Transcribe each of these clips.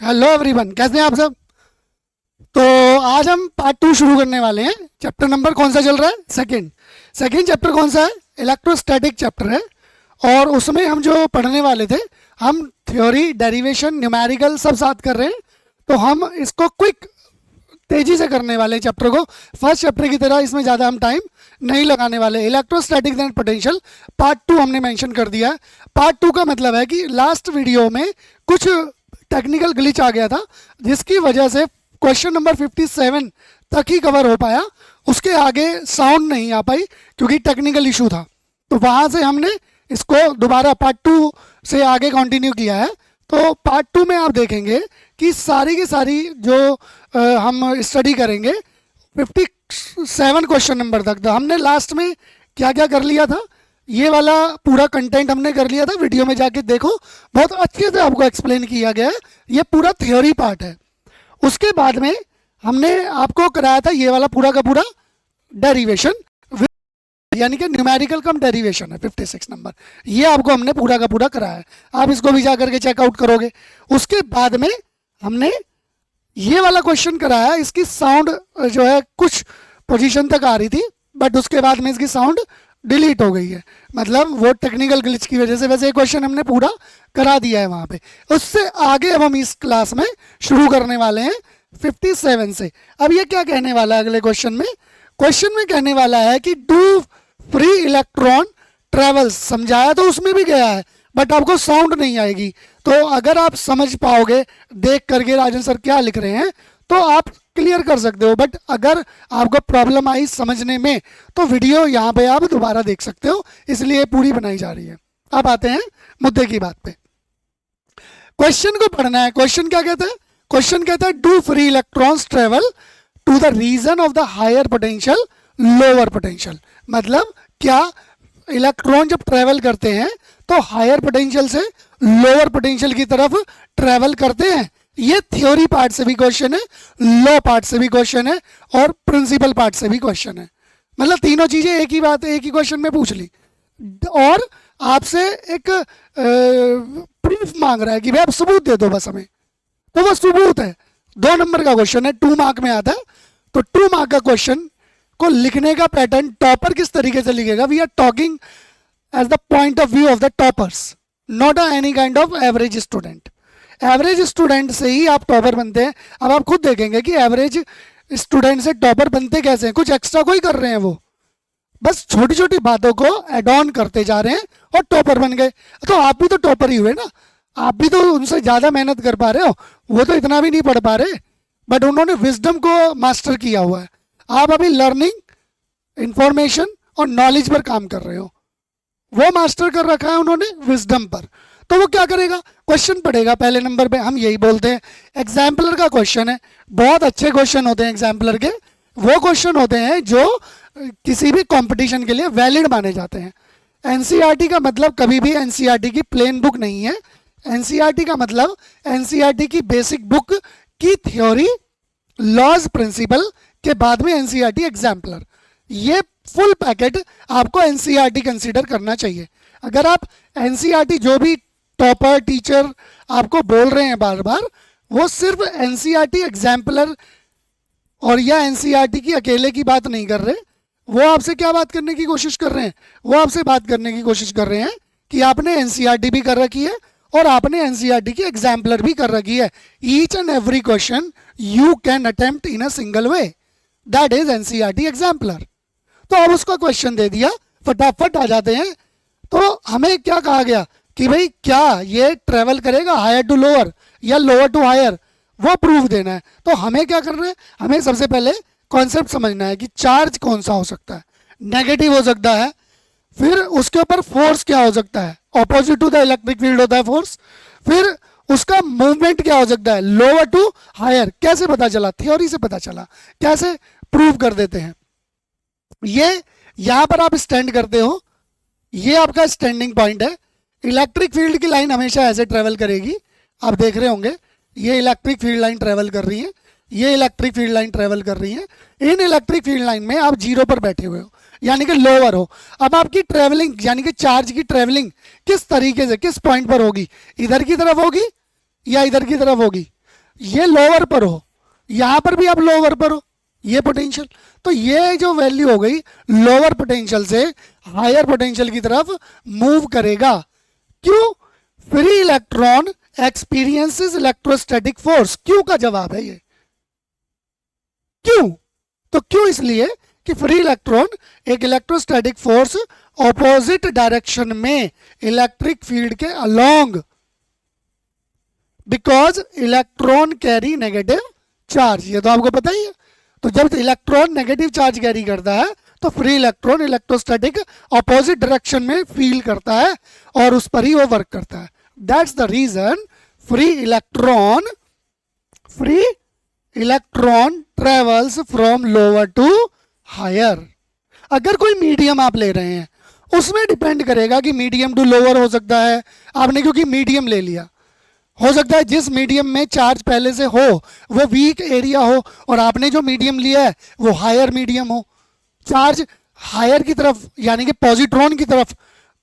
Hello everyone, कैसे हैं आप सब। तो आज हम पार्ट 2 शुरू करने वाले हैं। चैप्टर नंबर कौन सा चल रहा है? सेकंड। सेकंड चैप्टर कौन सा है? इलेक्ट्रोस्टैटिक चैप्टर है। और उसमें हम जो पढ़ने वाले थे, हम थ्योरी, डेरिवेशन, न्यूमेरिकल सब साथ कर रहे हैं। तो हम इसको क्विक, तेजी से करने वाले हैं चैप्टर को। फर्स्ट चैप्टर की तरह इसमें ज़्यादा हम टाइम नहीं लगाने वाले। इलेक्ट्रोस्टैटिक्स एंड पोटेंशियल पार्ट 2 हमने मेंशन कर दिया है। पार्ट 2 का मतलब है कि लास्ट वीडियो में कुछ टेक्निकल ग्लिच आ गया था, जिसकी वजह से क्वेश्चन नंबर 57 तक ही कवर हो पाया। उसके आगे साउंड नहीं आ पाई क्योंकि टेक्निकल इशू था। तो वहाँ से हमने इसको दोबारा पार्ट 2 से आगे कंटिन्यू किया है। तो पार्ट 2 में आप देखेंगे कि सारी की सारी जो हम स्टडी करेंगे 57 क्वेश्चन नंबर तक था। हमने लास्ट में क्या क्या कर लिया था, ये वाला पूरा कंटेंट हमने कर लिया था। वीडियो में जाके देखो, बहुत अच्छे से आपको एक्सप्लेन किया गया है। ये पूरा थ्योरी पार्ट है। उसके बाद में हमने आपको कराया था ये वाला पूरा का पूरा डेरिवेशन, यानी कि न्यूमेरिकल कम डेरिवेशन है 56 नंबर। ये आपको हमने पूरा का पूरा कराया है। आप इसको भी जा करके चेकआउट करोगे। उसके बाद में हमने ये वाला क्वेश्चन कराया। इसकी साउंड जो है कुछ पोजीशन तक आ रही थी, बट उसके बाद में इसकी साउंड डिलीट हो गई है, मतलब वो टेक्निकल ग्लिच की वजह से। वैसे ये क्वेश्चन हमने पूरा करा दिया है वहाँ पे। उससे आगे अब हम इस क्लास में शुरू करने वाले हैं 57 से। अब ये क्या कहने वाला है अगले क्वेश्चन में? क्वेश्चन में कहने वाला है कि डू फ्री इलेक्ट्रॉन ट्रेवल्स। समझाया तो उसमें भी गया है, बट आपको साउंड नहीं आएगी। तो अगर आप समझ पाओगे देख करके राजन सर क्या लिख रहे हैं, तो आप क्लियर कर सकते हो। बट अगर आपको प्रॉब्लम आई समझने में, तो वीडियो यहाँ पे आप दोबारा देख सकते हो, इसलिए पूरी बनाई जा रही है। अब आते हैं मुद्दे की बात पे। क्वेश्चन को पढ़ना है। क्वेश्चन क्या कहता है? क्वेश्चन कहता है do free electrons travel to the region of the higher potential lower potential. मतलब क्या इलेक्ट्रॉन जब ट्रेवल करते हैं तो हायर पोटेंशियल से लोअर पोटेंशियल की तरफ ट्रेवल करते हैं। ये थ्योरी पार्ट से भी क्वेश्चन है, लॉ पार्ट से भी क्वेश्चन है, और प्रिंसिपल पार्ट से भी क्वेश्चन है। मतलब तीनों चीजें एक ही बात, एक ही क्वेश्चन में पूछ ली। और आपसे एक प्रूफ मांग रहा है कि भाई आप सबूत दे दो बस हमें। तो वो सबूत है। 2 नंबर का क्वेश्चन है, 2 मार्क में आता है। तो 2 मार्क का क्वेश्चन को लिखने का पैटर्न टॉपर किस तरीके से लिखेगा? We are talking as the point of view of the toppers, not any kind of average student. Average student से ही आप टॉपर बनते हैं। अब आप खुद देखेंगे कि एवरेज स्टूडेंट से टॉपर बनते कैसे हैं। कुछ एक्स्ट्रा कोई कर रहे हैं, वो बस छोटी छोटी बातों को एड ऑन करते जा रहे हैं और टॉपर बन गए। तो आप भी तो टॉपर ही हुए ना, आप भी तो उनसे ज़्यादा मेहनत कर पा रहे हो। वो तो इतना भी नहीं पढ़ पा रहे, बट उन्होंने विजडम को मास्टर किया हुआ है। आप अभी लर्निंग, इंफॉर्मेशन और नॉलेज पर काम कर रहे हो। वो मास्टर कर रखा है उन्होंने विजडम पर। तो वो क्या करेगा? क्वेश्चन पढ़ेगा। पहले नंबर पे हम यही बोलते हैं, एग्जाम्पलर का क्वेश्चन है। बहुत अच्छे क्वेश्चन होते हैं एग्जाम्पलर के। वो क्वेश्चन होते हैं जो किसी भी कंपटीशन के लिए वैलिड माने जाते हैं। एनसीईआरटी का मतलब कभी भी एनसीईआरटी की प्लेन बुक नहीं है। एनसीईआरटी का मतलब एनसीईआरटी की बेसिक बुक की थ्योरी, लॉज, प्रिंसिपल के बाद में एनसीईआरटी एग्जाम्पलर। ये फुल पैकेट आपको एनसीईआरटी कंसीडर करना चाहिए। अगर आप एनसीईआरटी, जो भी टॉपर टीचर आपको बोल रहे हैं बार बार, वो सिर्फ एनसीईआरटी एग्जाम्पलर और या एनसीईआरटी की अकेले की बात नहीं कर रहे। वो आपसे क्या बात करने की कोशिश कर रहे हैं? वो आपसे बात करने की कोशिश कर रहे हैं कि आपने एनसीईआरटी भी कर रखी है और आपने एनसीईआरटी की एग्जाम्पलर भी कर रखी है। Each and every question you can attempt in a single way, that is NCERT exemplar. तो अब उसका क्वेश्चन दे दिया, फटाफट आ जाते हैं। तो हमें क्या कहा गया कि भाई क्या ये ट्रेवल करेगा हायर टू लोअर या लोअर टू हायर, वो प्रूफ देना है। तो हमें क्या करना है? हमें सबसे पहले कॉन्सेप्ट समझना है कि चार्ज कौन सा हो सकता है। नेगेटिव हो सकता है, फिर उसके ऊपर फोर्स क्या हो सकता है, opposite to the electric field होता है फोर्स। फिर उसका मूवमेंट क्या हो सकता है, लोअर टू हायर। कैसे पता चला? थ्योरी से पता चला। कैसे? प्रूव कर देते हैं। ये यहां पर आप स्टैंड करते हो, ये आपका स्टैंडिंग पॉइंट है। इलेक्ट्रिक फील्ड की लाइन हमेशा ऐसे ट्रेवल करेगी। आप देख रहे होंगे ये इलेक्ट्रिक फील्ड लाइन ट्रेवल कर रही है, ये इलेक्ट्रिक फील्ड लाइन ट्रेवल कर रही है। इन इलेक्ट्रिक फील्ड लाइन में आप जीरो पर बैठे हुए हो, यानी कि लोअर हो। अब आपकी ट्रेवलिंग, यानी कि चार्ज की ट्रेवलिंग किस तरीके से, किस पॉइंट पर होगी? इधर की तरफ होगी या इधर की तरफ होगी? ये लोअर पर हो, यहाँ पर भी आप लोअर पर हो, ये पोटेंशियल, तो ये जो वैल्यू हो गई लोअर पोटेंशियल से हायर पोटेंशियल की तरफ मूव करेगा। क्यों? Free electron experiences electrostatic force. क्यों का जवाब है ये। क्यों? तो क्यों इसलिए कि फ्री इलेक्ट्रॉन एक इलेक्ट्रोस्टैटिक फोर्स ऑपोजिट डायरेक्शन में इलेक्ट्रिक फील्ड के along, because electron carry negative charge, ये तो आपको पता ही है। तो जब इलेक्ट्रॉन नेगेटिव चार्ज कैरी करता है तो free electron electrostatic opposite direction में फील करता है और उस पर ही वो वर्क करता है। That's the reason free electron travels from lower to higher. अगर कोई मीडियम आप ले रहे हैं उसमें डिपेंड करेगा कि मीडियम टू लोअर हो सकता है, आपने क्योंकि मीडियम ले लिया, हो सकता है जिस मीडियम में चार्ज पहले से हो वो वीक एरिया हो और आपने जो मीडियम लिया है वो हायर मीडियम हो, चार्ज हायर की तरफ यानी कि पॉजिट्रॉन की तरफ।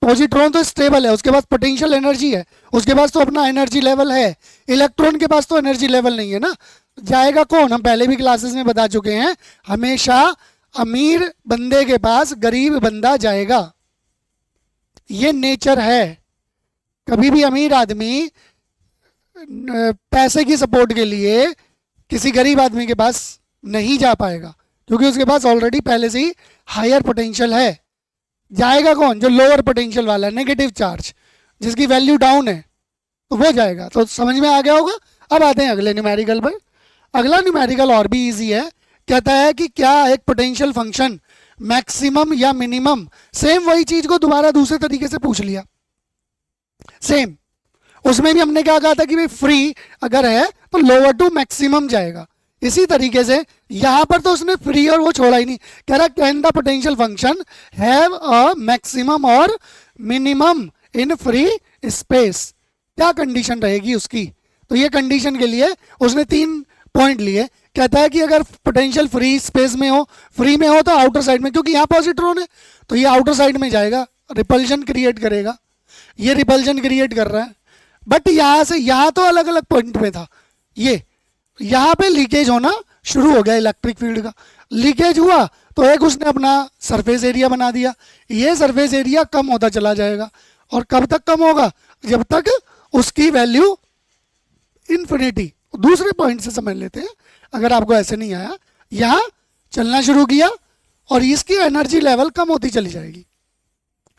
पॉजिट्रॉन तो स्टेबल है, उसके पास पोटेंशियल एनर्जी है, उसके पास तो अपना एनर्जी लेवल है। इलेक्ट्रॉन के पास तो एनर्जी लेवल नहीं है ना। जाएगा कौन? हम पहले भी क्लासेस में बता चुके हैं, हमेशा अमीर बंदे के पास गरीब बंदा जाएगा, ये नेचर है। कभी भी अमीर आदमी पैसे की सपोर्ट के लिए किसी गरीब आदमी के पास नहीं जा पाएगा क्योंकि उसके पास ऑलरेडी पहले से ही हायर पोटेंशियल है। जाएगा कौन? जो लोअर पोटेंशियल वाला है, नेगेटिव चार्ज, जिसकी वैल्यू डाउन है, तो वो जाएगा। तो समझ में आ गया होगा। अब आते हैं अगले न्यूमेरिकल पर। अगला न्यूमेरिकल और भी इजी है। कहता है कि क्या एक पोटेंशियल फंक्शन मैक्सिमम या मिनिमम, सेम वही चीज को दोबारा दूसरे तरीके से पूछ लिया। सेम उसमें भी हमने क्या कहा था कि भाई फ्री अगर है तो लोअर टू मैक्सिमम जाएगा। इसी तरीके से यहां पर तो उसने फ्री और वो छोड़ा ही नहीं, कह रहा can the potential function have a maximum और मिनिमम इन फ्री स्पेस। क्या कंडीशन रहेगी उसकी? तो ये कंडीशन के लिए उसने 3 पॉइंट लिए। कहता है कि अगर पोटेंशियल फ्री स्पेस में हो, फ्री में हो तो आउटर साइड में, क्योंकि यहाँ पॉजिट्रॉन है तो ये आउटर साइड में जाएगा, रिपल्जन क्रिएट करेगा। ये रिपल्जन क्रिएट कर रहा है, बट यहां से यहां तो अलग अलग पॉइंट पे था। ये यहां पे लीकेज होना शुरू हो गया इलेक्ट्रिक फील्ड का। लीकेज हुआ तो एक उसने अपना सरफेस एरिया बना दिया, ये सरफेस एरिया कम होता चला जाएगा। और कब तक कम होगा? जब तक उसकी वैल्यू इन्फिनिटी। दूसरे पॉइंट से समझ लेते हैं, अगर आपको ऐसे नहीं आया, यहां चलना शुरू किया और इसकी एनर्जी लेवल कम होती चली जाएगी,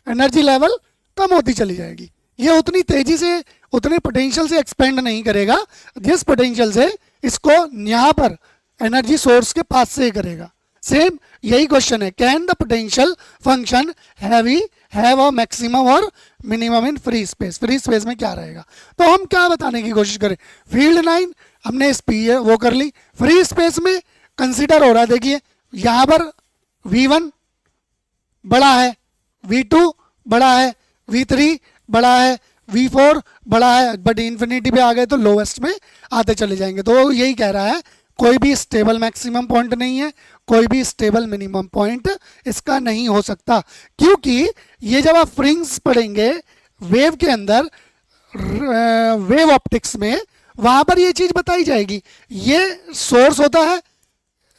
एनर्जी लेवल कम होती चली जाएगी। ये उतनी तेजी से, उतने पोटेंशियल से एक्सपेंड नहीं करेगा जिस पोटेंशियल से इसको यहाँ पर एनर्जी सोर्स के पास से करेगा। सेम यही क्वेश्चन है, can the potential function have a maximum और minimum in free space. Free space में क्या रहेगा? तो हम क्या बताने की कोशिश करें? फील्ड लाइन हमने वो कर ली। फ्री स्पेस में कंसीडर हो रहा है, देखिए यहाँ पर V1 बड़ा है, V2 बड़ा है, V3 बड़ा है, V4 बड़ा है, बट इन्फिनिटी पे आ गए तो लोवेस्ट में आते चले जाएंगे। तो यही कह रहा है कोई भी स्टेबल मैक्सिमम पॉइंट नहीं है, कोई भी स्टेबल मिनिमम पॉइंट इसका नहीं हो सकता, क्योंकि ये जब आप फ्रिंग्स पढ़ेंगे वेव के अंदर, वेव ऑप्टिक्स में, वहां पर ये चीज बताई जाएगी। ये सोर्स होता है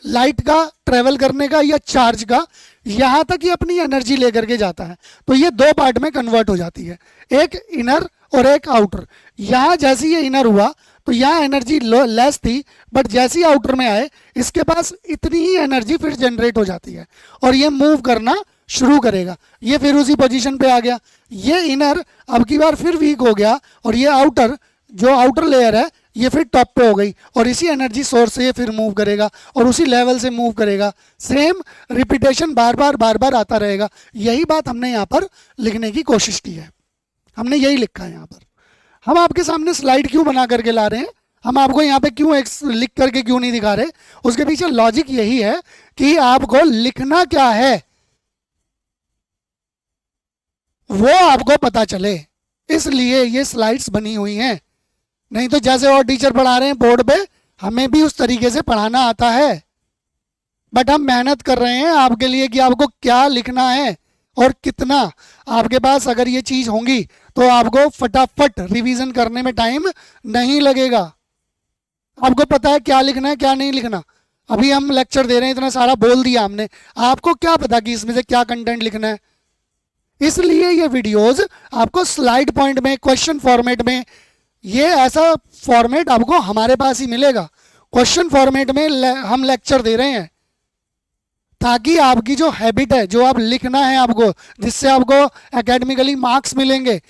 लाइट का ट्रेवल करने का या चार्ज का, यहां तक ये अपनी एनर्जी लेकर के जाता है। तो ये 2 पार्ट में कन्वर्ट हो जाती है, एक इनर और एक आउटर। यहां जैसे ये इनर हुआ तो यहाँ एनर्जी लेस थी, बट जैसे ही आउटर में आए इसके पास इतनी ही एनर्जी फिर जनरेट हो जाती है और ये मूव करना शुरू करेगा। ये फिर उसी पोजीशन पे आ गया। ये इनर अब की बार फिर वीक हो गया और ये आउटर, जो आउटर लेयर है, ये फिर टॉप पे हो गई और इसी एनर्जी सोर्स से ये फिर मूव करेगा और उसी लेवल से मूव करेगा। सेम रिपीटेशन बार बार आता रहेगा। यही बात हमने यहाँ पर लिखने की कोशिश की है, हमने यही लिखा है यहाँ पर। हम आपके सामने स्लाइड क्यों बना करके ला रहे हैं, हम आपको यहाँ पे क्यों लिख करके क्यों नहीं दिखा रहे, उसके पीछे लॉजिक यही है कि आपको लिखना क्या है वो आपको पता चले, इसलिए ये स्लाइड्स बनी हुई हैं। नहीं तो जैसे और टीचर पढ़ा रहे हैं बोर्ड पे, हमें भी उस तरीके से पढ़ाना आता है, बट हम मेहनत कर रहे हैं आपके लिए कि आपको क्या लिखना है और कितना। आपके पास अगर ये चीज होंगी तो आपको फटाफट रिवीजन करने में टाइम नहीं लगेगा। आपको पता है क्या लिखना है क्या नहीं लिखना। अभी हम लेक्चर दे रहे हैं, इतना सारा बोल दिया हमने, आपको क्या पता कि इसमें से क्या कंटेंट लिखना है। इसलिए ये वीडियोस आपको स्लाइड पॉइंट में, क्वेश्चन फॉर्मेट में, ये ऐसा फॉर्मेट आपको हमारे पास ही मिलेगा। क्वेश्चन फॉर्मेट में हम लेक्चर दे रहे हैं ताकि आपकी जो हैबिट है, जो आप लिखना है आपको, जिससे आपको एकेडमिकली मार्क्स मिलेंगे,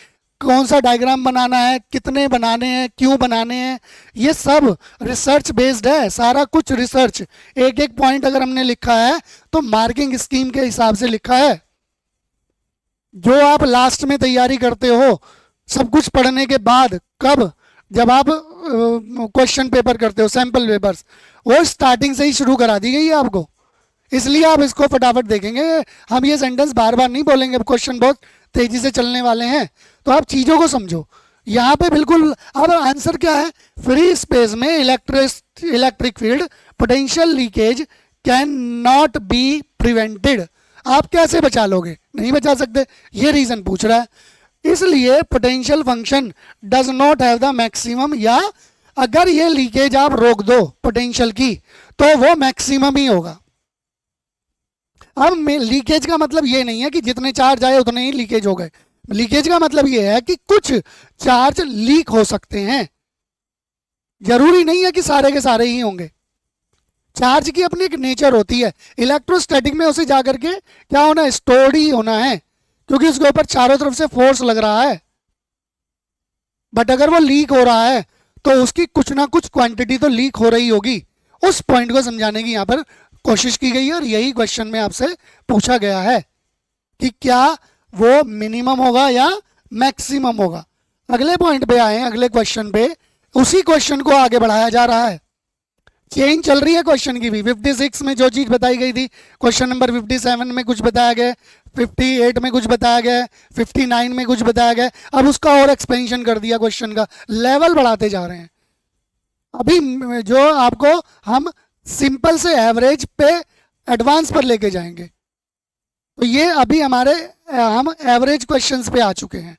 कौन सा डायग्राम बनाना है, कितने बनाने हैं, क्यों बनाने हैं, ये सब रिसर्च बेस्ड है, सारा कुछ रिसर्च। एक एक पॉइंट अगर हमने लिखा है तो मार्किंग स्कीम के हिसाब से लिखा है। जो आप लास्ट में तैयारी करते हो सब कुछ पढ़ने के बाद, कब, जब आप क्वेश्चन पेपर करते हो, सैंपल पेपर्स, वो स्टार्टिंग से ही शुरू करा दी गई है आपको। इसलिए आप इसको फटाफट देखेंगे। हम ये सेंटेंस बार बार नहीं बोलेंगे, अब क्वेश्चन बहुत तेजी से चलने वाले हैं, तो आप चीज़ों को समझो। यहाँ पे बिल्कुल अब आंसर क्या है, फ्री स्पेस में electric field potential leakage can not be prevented. आप कैसे बचा लोगे, नहीं बचा सकते, ये रीजन पूछ रहा है। इसलिए potential function does not have the maximum, या अगर ये लीकेज आप रोक दो पोटेंशियल की तो वो मैक्सिमम ही होगा। अब लीकेज का मतलब ये नहीं है कि जितने चार्ज आए उतने ही लीकेज हो गए। लीकेज का मतलब ये है कि कुछ चार्ज लीक हो सकते हैं, जरूरी नहीं है कि सारे के सारे ही होंगे। चार्ज की अपनी एक नेचर होती है। इलेक्ट्रोस्टैटिक में उसे जाकर के क्या होना है, स्टोर्ड ही होना है, क्योंकि उसके ऊपर चारों तरफ से फोर्स लग रहा है। बट अगर वो लीक हो रहा है तो उसकी कुछ ना कुछ क्वांटिटी तो लीक हो रही होगी। उस पॉइंट को समझाने की यहाँ पर कोशिश की गई है, और यही क्वेश्चन में आपसे पूछा गया है कि क्या वो मिनिमम होगा या मैक्सिमम होगा। अगले पॉइंट पे आए, अगले क्वेश्चन पे, उसी क्वेश्चन को आगे बढ़ाया जा रहा है। चेंज चल रही है क्वेश्चन की भी। 56 में जो चीज बताई गई थी, क्वेश्चन नंबर 57 में कुछ बताया गया, 58 में कुछ बताया गया, 59 में कुछ बताया गया। अब उसका और एक्सपेंशन कर दिया, क्वेश्चन का लेवल बढ़ाते जा रहे हैं। अभी जो आपको हम सिंपल से एवरेज पे एडवांस पर लेके जाएंगे, तो ये अभी हम एवरेज क्वेश्चंस पे आ चुके हैं।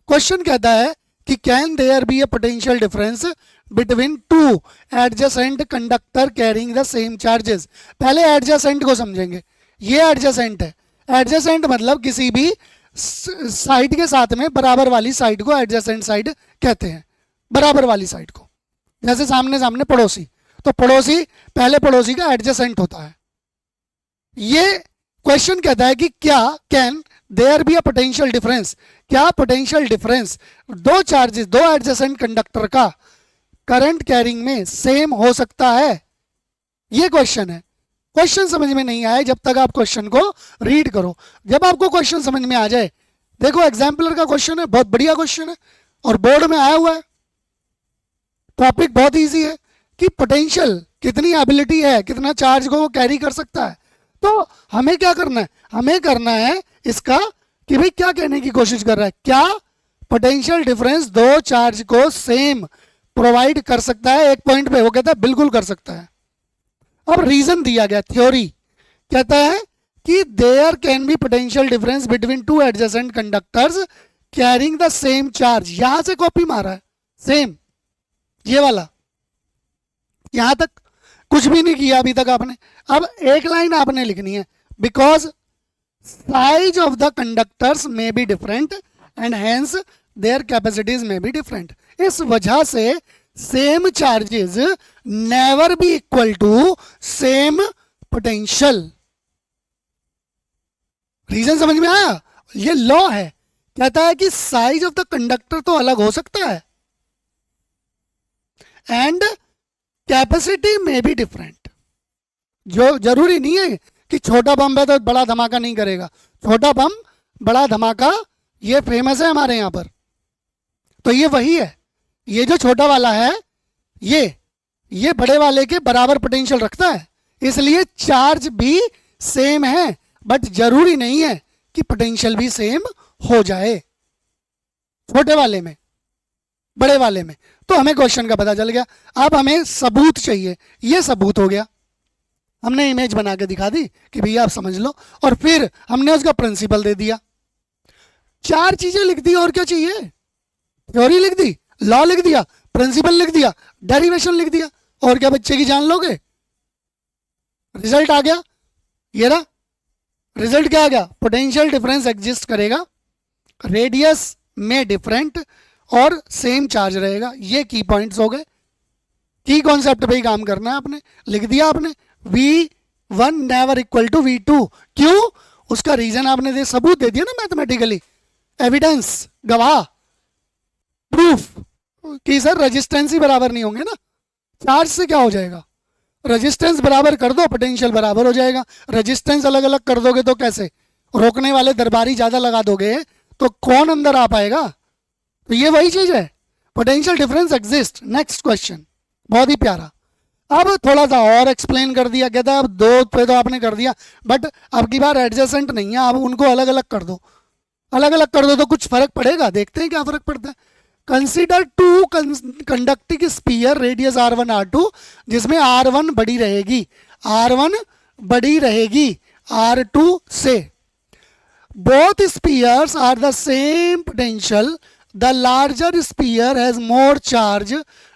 क्वेश्चन कहता है कि can there be a potential difference between two adjacent conductor carrying the same charges. पहले एडजेसेंट को समझेंगे। ये एडजेसेंट है। एडजेसेंट मतलब किसी भी साइड के साथ में बराबर वाली साइड को एडजेसेंट साइड कहते हैं, बराबर वाली साइड को। जैसे सामने सामने पड़ोसी, तो पड़ोसी पहले पड़ोसी का एडजेसेंट होता है। ये क्वेश्चन कहता है कि क्या can there be a potential difference, क्या पोटेंशियल डिफरेंस दो चार्जेस, दो एडजेसेंट कंडक्टर का करंट कैरिंग में सेम हो सकता है। ये क्वेश्चन है। क्वेश्चन समझ में नहीं आए जब तक आप क्वेश्चन को रीड करो। जब आपको क्वेश्चन समझ में आ जाए, देखो एग्जाम्पलर का क्वेश्चन है, बहुत बढ़िया क्वेश्चन है और बोर्ड में आया हुआ है। टॉपिक बहुत इजी है कि पोटेंशियल कितनी एबिलिटी है, कितना चार्ज को वो कैरी कर सकता है। तो हमें क्या करना है, हमें करना है इसका कि भाई क्या कहने की कोशिश कर रहा है, क्या पोटेंशियल डिफरेंस दो चार्ज को सेम प्रोवाइड कर सकता है एक पॉइंट पे। वो कहता है बिल्कुल कर सकता है। अब रीजन दिया गया, थ्योरी कहता है कि there can be potential difference between two adjacent conductors carrying the same charge. यहां से कॉपी मारा है, सेम ये वाला, यहां तक कुछ भी नहीं किया अभी तक आपने। अब एक लाइन आपने लिखनी है, because size of the conductors may be different and hence their capacities may be different. इस वजह से same charges never be equal to same potential. Reason समझ में आया? ये लॉ है, कहता है कि साइज ऑफ द कंडक्टर तो अलग हो सकता है एंड कैपेसिटी में बी डिफरेंट। जो जरूरी नहीं है कि छोटा बम है तो बड़ा धमाका नहीं करेगा। छोटा बम बड़ा धमाका ये फेमस है हमारे यहाँ पर। तो ये वही है, ये जो छोटा वाला है ये बड़े वाले के बराबर पोटेंशियल रखता है, इसलिए चार्ज भी सेम है। बट जरूरी नहीं है कि पोटेंशियल भी सेम हो जाए छोटे वाले में बड़े वाले में। तो हमें क्वेश्चन का पता चल गया। अब हमें सबूत चाहिए। ये सबूत हो गया, हमने इमेज बना के दिखा दी कि भैया आप समझ लो, और फिर हमने उसका प्रिंसिपल दे दिया। चार चीजें लिख दी, और क्या चाहिए? थ्योरी लिख दी, लॉ लिख दिया, प्रिंसिपल लिख दिया, डेरिवेशन लिख दिया, और क्या बच्चे की जान लोगे? रिजल्ट आ गया, ये रहा रिजल्ट। क्या आ गया? पोटेंशियल डिफरेंस एग्जिस्ट करेगा, रेडियस में डिफरेंट और सेम चार्ज रहेगा। ये की पॉइंट्स हो गए। की कॉन्सेप्ट पे ही काम करना है आपने, लिख दिया आपने V1 never equal to V2। क्यों? उसका रीजन आपने दे, सबूत दे दिया ना मैथमेटिकली, एविडेंस, गवाह, प्रूफ कि सर रेजिस्टेंस ही बराबर नहीं होंगे ना, चार्ज से क्या हो जाएगा? रेजिस्टेंस बराबर कर दो, पोटेंशियल बराबर हो जाएगा। रेजिस्टेंस अलग अलग कर दोगे तो कैसे? रोकने वाले दरबारी ज्यादा लगा दोगे तो कौन अंदर आ पाएगा? तो ये वही चीज है, potential difference exist. Next question, बहुत ही प्यारा। अब थोड़ा सा और एक्सप्लेन कर दिया, कहता है अब दो पे तो आपने कर दिया, बट अब की बार एडजेसेंट नहीं है, अब उनको अलग अलग कर दो। अलग अलग कर दो तो कुछ फर्क पड़ेगा, देखते हैं क्या फर्क पड़ता है। Consider two conducting sphere radius R1 R2, जिसमें R1 बड़ी रहेगी, R1 बड़ी रहेगी R2 से। Both spheres are the same potential, the larger sphere has more charge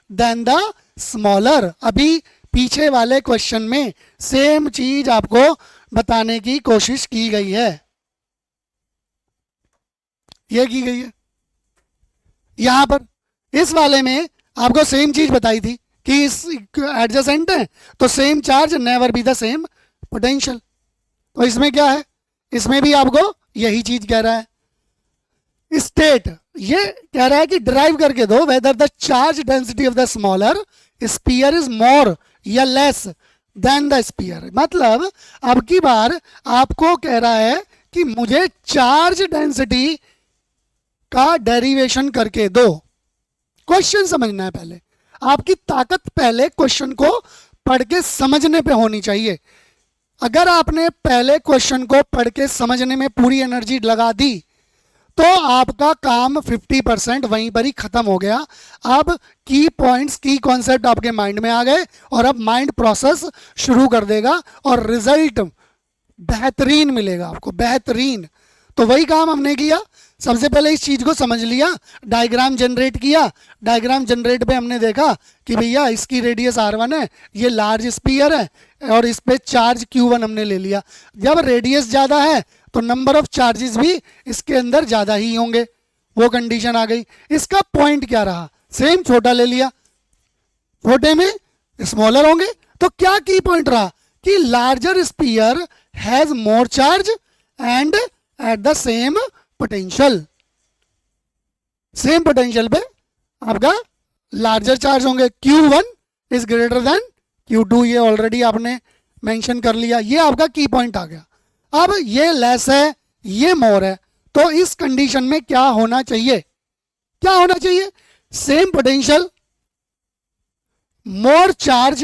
than the smaller. अभी पीछे वाले क्वेश्चन में सेम चीज आपको बताने की कोशिश की गई है, यह की गई है यहां पर। इस वाले में आपको सेम चीज बताई थी कि इस एडजेसेंट है तो same charge never be the same potential. तो इसमें क्या है? इसमें भी आपको यही चीज कह रहा है। स्टेट ये कह रहा है कि ड्राइव करके दो whether the charge density of the smaller sphere is मोर या लेस देन द स्पीयर। मतलब अब की बार आपको कह रहा है कि मुझे चार्ज डेंसिटी का डेरिवेशन करके दो। क्वेश्चन समझना है पहले, आपकी ताकत पहले क्वेश्चन को पढ़ के समझने पे होनी चाहिए। अगर आपने पहले क्वेश्चन को पढ़ के समझने में पूरी एनर्जी लगा दी तो आपका काम 50% वहीं पर ही खत्म हो गया। अब की पॉइंट्स, की कॉन्सेप्ट आपके माइंड में आ गए और अब माइंड प्रोसेस शुरू कर देगा और रिजल्ट बेहतरीन मिलेगा आपको, बेहतरीन। तो वही काम हमने किया, सबसे पहले इस चीज को समझ लिया, डायग्राम जनरेट किया। डायग्राम जनरेट पे हमने देखा कि भैया इसकी रेडियस R1 है, ये लार्ज स्पीयर है और इस पे चार्ज Q1 हमने ले लिया। जब रेडियस ज्यादा है तो नंबर ऑफ चार्जेस भी इसके अंदर ज्यादा ही होंगे, वो कंडीशन आ गई। इसका पॉइंट क्या रहा? सेम छोटा ले लिया, छोटे में स्मॉलर होंगे। तो क्या की पॉइंट रहा कि larger sphere has more charge and at the same potential. Same potential पे आपका लार्जर चार्ज होंगे। Q1 is greater then Q2, ये ऑलरेडी आपने मेंशन कर लिया, ये आपका की पॉइंट आ गया। अब ये लेस है, ये मोर है, तो इस कंडीशन में क्या होना चाहिए? क्या होना चाहिए? सेम पोटेंशियल, मोर चार्ज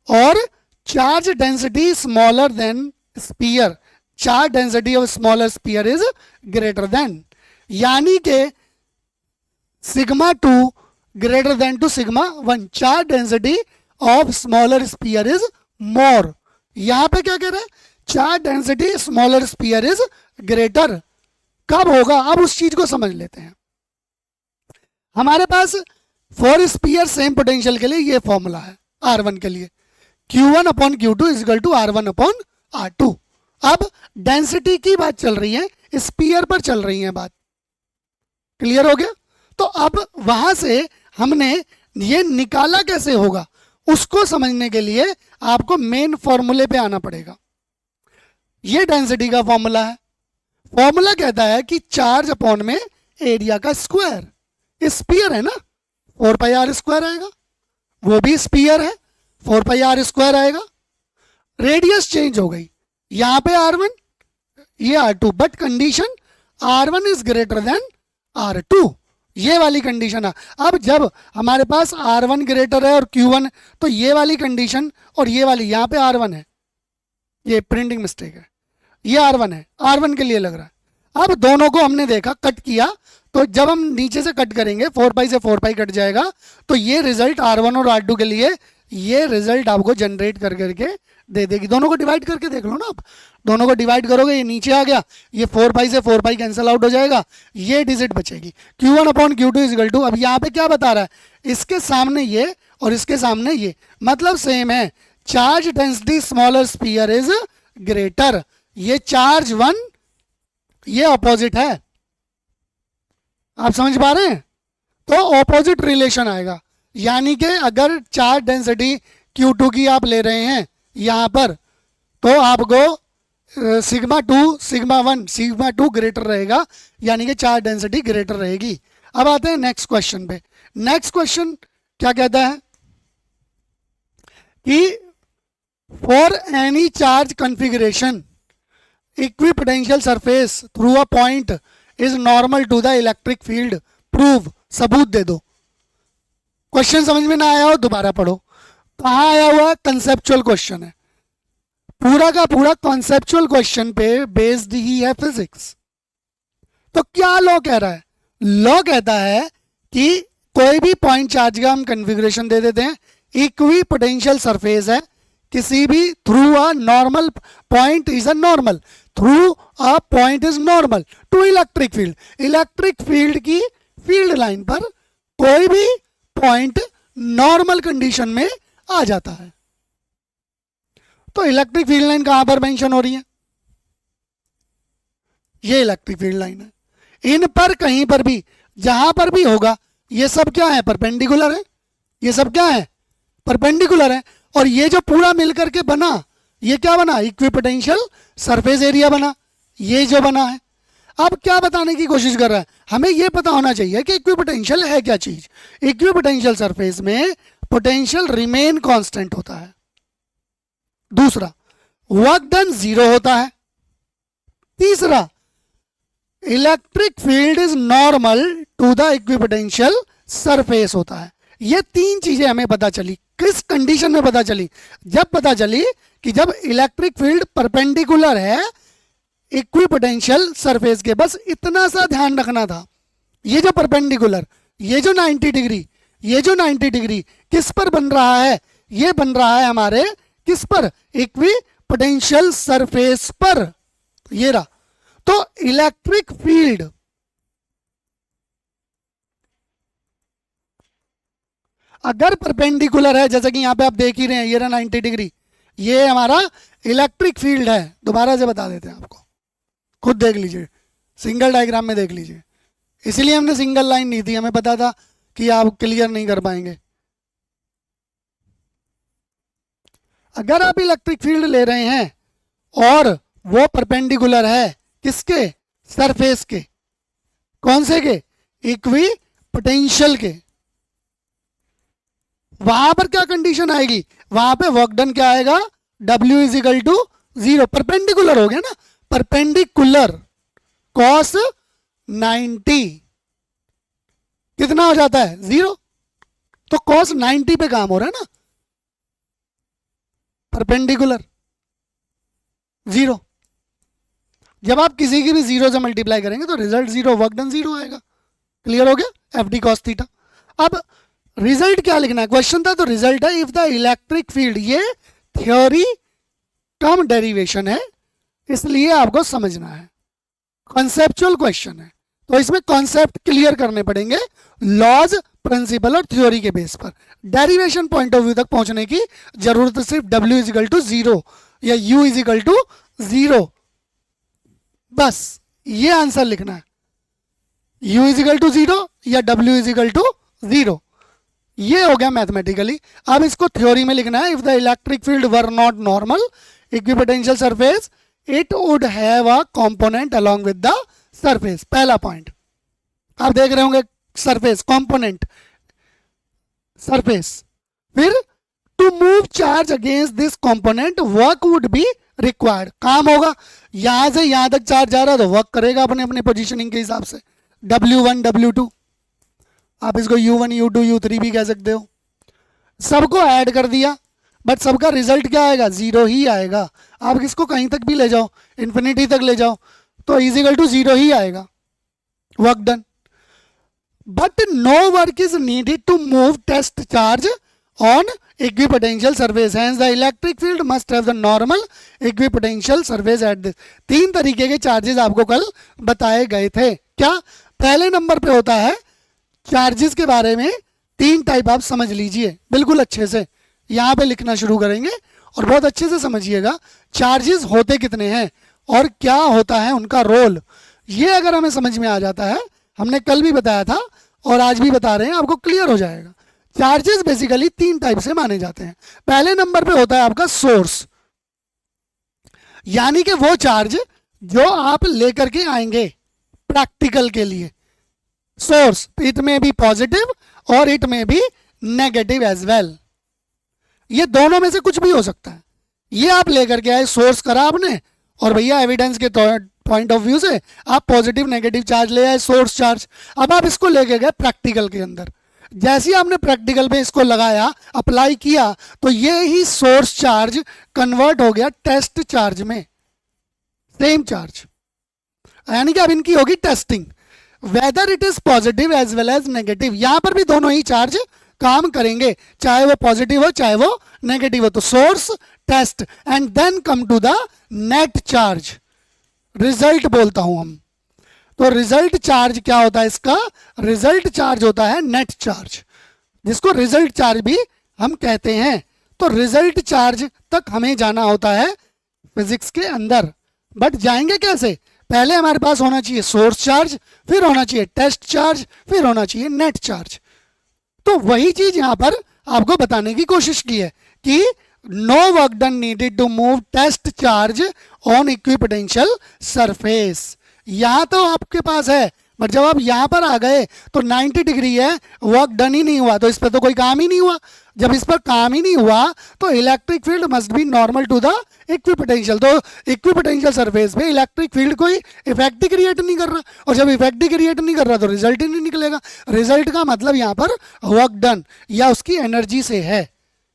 और charge density smaller than sphere. Charge density of smaller sphere is greater than, यानी के sigma 2 greater than to sigma 1। Charge density of smaller sphere is more. यहां पे क्या कह रहे हैं? Charge density smaller sphere is greater. कब होगा? अब उस चीज को समझ लेते हैं। हमारे पास फॉर स्पीयर सेम पोटेंशियल के लिए ये फॉर्मूला है R1 के लिए, Q1 upon Q2 is equal to R1 upon R2। अब डेंसिटी की बात चल रही है, स्पीयर पर चल रही है बात, क्लियर हो गया? तो अब वहां से हमने ये निकाला कैसे होगा, उसको समझने के लिए आपको मेन फॉर्मूले पे आना पड़ेगा। ये डेंसिटी का फॉर्मूला है। फॉर्मूला कहता है कि चार्ज अपॉन में एरिया का स्क्वायर। स्पीयर है ना, 4 पाई आर स्क्वायर आएगा, वो भी स्पीयर है, 4 पाई आर स्क्वायर आएगा। रेडियस चेंज हो गई, यहां पे R1, ये R2, but condition R1 is greater then R2, ये वाली कंडीशन है। अब जब हमारे पास R1 ग्रेटर है और Q1, तो ये वाली कंडीशन और ये वाली, यहाँ पे R1 है, ये प्रिंटिंग मिस्टेक है, ये R1 है, R1 के लिए लग रहा है। अब दोनों को हमने देखा, कट किया, तो जब हम नीचे से कट करेंगे 4 पाई से 4 पाई कट जाएगा, तो ये रिजल्ट R1 और R2 के लिए ये रिजल्ट आपको जनरेट कर करके दे देगी। दोनों को डिवाइड करके देख लो ना, आप दोनों को डिवाइड करोगे, ये नीचे आ गया, ये 4 पाई से 4 पाई कैंसिल आउट हो जाएगा, ये डिजिट बचेगी। Q1 upon Q2 is equal to, अब यहाँ पे क्या बता रहा है, इसके सामने ये और इसके सामने ये, मतलब सेम है। Charge density smaller sphere is greater, ये चार्ज 1, ये ऑपोजिट है। आप समझ पा रहे हैं? तो ऑपोजिट रिलेशन आएगा, यानी कि अगर चार्ज डेंसिटी Q2 की आप ले रहे हैं यहां पर, तो आपको सिग्मा 2 सिग्मा 1 सिग्मा 2 ग्रेटर रहेगा, यानी कि चार्ज डेंसिटी ग्रेटर रहेगी। अब आते हैं नेक्स्ट क्वेश्चन पे। नेक्स्ट क्वेश्चन क्या कहता है कि for any charge configuration equipotential surface through a point is normal to the electric field, prove, सबूत दे दो। क्वेश्चन समझ में ना आया हो दोबारा पढ़ो। कहाँ आया हुआ है? कंसेप्चुअल क्वेश्चन है, पूरा का पूरा कॉन्सेप्चुअल क्वेश्चन पे बेस्ड ही है फिजिक्स। तो क्या लॉ कह रहा है? लॉ कहता है कि कोई भी पॉइंट चार्ज का हम कन्फिग्रेशन दे देते हैं, इक्वी पोटेंशियल सरफेस है किसी भी, through a normal point is a normal, through a point is normal to electric field, electric field की फील्ड लाइन पर कोई भी पॉइंट नॉर्मल कंडीशन में आ जाता है। तो इलेक्ट्रिक फील्ड लाइन कहां पर मेंशन हो रही है? ये इलेक्ट्रिक फील्ड लाइन है। इन पर कहीं पर भी, जहां पर भी होगा, ये सब क्या है? परपेंडिकुलर है। ये सब क्या है? परपेंडिकुलर है। और ये जो पूरा मिलकर के बना, ये क्या बना? इक्विपोटेंशियल सरफेस एरिया बना, ये जो बना है। अब क्या बताने की कोशिश कर रहा है? हमें यह पता होना चाहिए कि इक्विपोटेंशियल है क्या चीज। इक्विपोटेंशियल सरफेस में पोटेंशियल रिमेन कांस्टेंट होता है। दूसरा, वर्क डन 0 होता है। तीसरा, electric field is normal to the equipotential surface होता है। ये 3 चीजें हमें पता चली। किस कंडीशन में पता चली? जब पता चली कि जब इलेक्ट्रिक फील्ड परपेंडिकुलर है इक्विपोटेंशियल सरफेस के। बस इतना सा ध्यान रखना था, ये जो परपेंडिकुलर, ये जो 90 डिग्री, ये जो 90 डिग्री किस पर बन रहा है? ये बन रहा है हमारे किस पर? इक्विपोटेंशियल सरफेस पर। ये रहा। तो इलेक्ट्रिक फील्ड अगर परपेंडिकुलर है, जैसे कि यहां पे आप देख ही रहे हैं, ये रहा 90 डिग्री, ये हमारा इलेक्ट्रिक फील्ड है। दोबारा से बता देते हैं आपको, खुद देख लीजिए, सिंगल डायग्राम में देख लीजिए। इसलिए हमने सिंगल लाइन नहीं थी, हमें पता था कि आप क्लियर नहीं कर पाएंगे। अगर आप इलेक्ट्रिक फील्ड ले रहे हैं और वो परपेंडिकुलर है किसके? सरफेस के। कौन से के? इक्वी पोटेंशियल के। वहां पर क्या कंडीशन आएगी? वहां पे वर्क डन क्या आएगा? W is equal to 0। Perpendicular हो गया ना, परपेंडिकुलर कॉस 90 कितना हो जाता है? 0। तो कॉस 90 पे काम हो रहा है ना, परपेंडिकुलर 0। जब आप किसी की भी 0 से मल्टीप्लाई करेंगे तो रिजल्ट 0, वर्क डन 0 आएगा। क्लियर हो गया? FD cos theta. अब रिजल्ट क्या लिखना है? क्वेश्चन था तो रिजल्ट है इफ द इलेक्ट्रिक फील्ड, ये थ्योरी कम डेरिवेशन है इसलिए आपको समझना है, कॉन्सेप्चुअल क्वेश्चन है तो इसमें कॉन्सेप्ट क्लियर करने पड़ेंगे, लॉज, प्रिंसिपल और थ्योरी के बेस पर। डेरिवेशन पॉइंट ऑफ व्यू तक पहुंचने की जरूरत सिर्फ W इज इक्वल टू 0 या U इज इक्वल टू 0, बस ये आंसर लिखना है। U इज इक्वल टू 0 या W इज इक्वल टू 0, ये हो गया मैथमेटिकली। अब इसको थ्योरी में लिखना है। If the electric field were not normal equipotential surface it would have a component along with the surface. पहला पॉइंट आप देख रहे होंगे, सरफेस, कंपोनेंट, सरफेस। फिर to move charge against this component work would be required. काम होगा, यहां से यहां तक चार्ज जा रहा है तो वर्क करेगा अपने अपने पोजीशनिंग के हिसाब से। W1 W2, आप इसको U1 U2 U3 भी कह सकते हो। सबको ऐड कर दिया, बट सबका रिजल्ट क्या आएगा? 0 ही आएगा। आप इसको कहीं तक भी ले जाओ, इन्फिनिटी तक ले जाओ तो इज इक्वल टू 0 ही आएगा, work done. But no work is needed to move test charge on equipotential surface, hence the electric field must have the normal equipotential surface at this. 3 तरीके के चार्जेस आपको कल बताए गए थे। क्या? पहले नंबर पे होता है चार्जेस के बारे में तीन टाइप आप समझ लीजिए बिल्कुल अच्छे से, यहाँ पे लिखना शुरू करेंगे और बहुत अच्छे से समझिएगा चार्जेस होते कितने हैं और क्या होता है उनका रोल। ये अगर हमें समझ में आ जाता है, हमने कल भी बताया था और आज भी बता रहे हैं, आपको क्लियर हो जाएगा। चार्जेस बेसिकली तीन टाइप से माने जाते हैं। पहले नंबर पे होता है आपका सोर्स, यानी कि वो चार्ज जो आप लेकर के आएंगे प्रैक्टिकल के लिए। सोर्स इट में बी पॉजिटिव और इट में बी नेगेटिव एज वेल, ये दोनों में से कुछ भी हो सकता है। ये आप लेकर के आए, सोर्स करा आपने और भैया एविडेंस के पॉइंट ऑफ व्यू से आप पॉजिटिव नेगेटिव चार्ज ले आए, सोर्स चार्ज। अब आप इसको लेके गए प्रैक्टिकल के अंदर, जैसे ही आपने प्रैक्टिकल में इसको लगाया, अप्लाई किया, तो ये ही सोर्स चार्ज कन्वर्ट हो गया टेस्ट चार्ज में, सेम चार्ज, यानी कि अब इनकी होगी testing, whether it is positive as well as negative. यहां पर भी दोनों ही चार्ज काम करेंगे, चाहे वो पॉजिटिव हो चाहे वो नेगेटिव हो। तो source, test and then come to the net charge, result बोलता हूं हम। तो रिजल्ट चार्ज क्या होता है इसका? रिजल्ट चार्ज होता है नेट चार्ज, जिसको रिजल्ट चार्ज भी हम कहते हैं। तो रिजल्ट चार्ज तक हमें जाना होता है फिजिक्स के अंदर, बट जाएंगे कैसे? पहले हमारे पास होना चाहिए सोर्स चार्ज, फिर होना चाहिए टेस्ट चार्ज, फिर होना चाहिए नेट चार्ज। तो वही चीज यहां पर आपको बताने की कोशिश की है कि no work done needed to move test charge on equipotential surface. यहां तो आपके पास है, बट जब आप यहां पर आ गए तो 90 डिग्री है, वर्क डन ही नहीं हुआ, तो इस पर तो कोई काम ही नहीं हुआ। जब इस पर काम ही नहीं हुआ तो electric field must be normal to the equipotential. तो इक्विपोटेंशियल सरफेस पे इलेक्ट्रिक फील्ड कोई इफेक्ट ही क्रिएट नहीं कर रहा, और जब इफेक्ट ही क्रिएट नहीं कर रहा तो रिजल्ट ही नहीं निकलेगा। रिजल्ट का मतलब यहाँ पर वर्क डन या उसकी एनर्जी से है।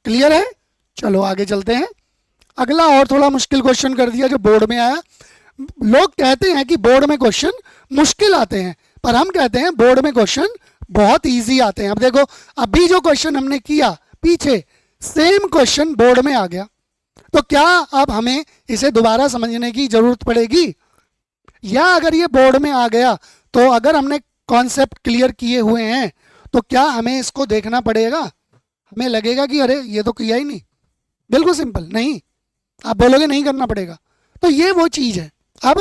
क्लियर है? चलो आगे चलते हैं। अगला और थोड़ा मुश्किल क्वेश्चन कर दिया जो बोर्ड में आया। लोग कहते हैं कि बोर्ड में क्वेश्चन मुश्किल आते हैं, पर हम कहते हैं बोर्ड में क्वेश्चन बहुत इजी आते हैं। अब देखो, अभी जो क्वेश्चन हमने किया पीछे, सेम क्वेश्चन बोर्ड में आ गया, तो क्या अब हमें इसे दोबारा समझने की जरूरत पड़ेगी? या अगर ये बोर्ड में आ गया तो अगर हमने कॉन्सेप्ट क्लियर किए हुए हैं तो क्या हमें इसको देखना पड़ेगा? हमें लगेगा कि अरे ये तो किया ही नहीं। बिल्कुल सिंपल नहीं, आप बोलोगे नहीं करना पड़ेगा। तो ये वो चीज है। अब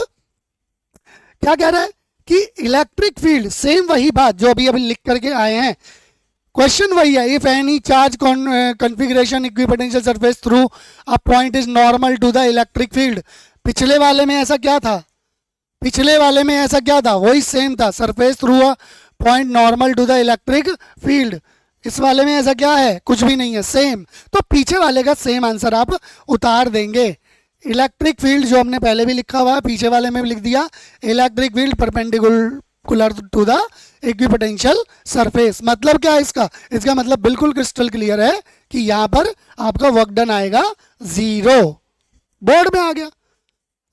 क्या कह रहा है कि इलेक्ट्रिक फील्ड, सेम वही बात जो अभी अभी लिख करके आए हैं, क्वेश्चन वही है। If any charge configuration equipotential surface through a point is normal to the electric field. पिछले वाले में ऐसा क्या था? पिछले वाले में ऐसा क्या था? वही सेम था, surface through a point normal to the electric field. इस वाले में ऐसा क्या है? कुछ भी नहीं है, सेम। तो पीछे वाले का सेम आंसर आप उतार देंगे। इलेक्ट्रिक फील्ड जो हमने पहले भी लिखा हुआ है, पीछे वाले में भी लिख दिया, electric field perpendicular to the equipotential surface. मतलब क्या है इसका? इसका मतलब बिल्कुल क्रिस्टल क्लियर है कि यहां पर आपका वर्क डन आएगा 0। बोर्ड में आ गया।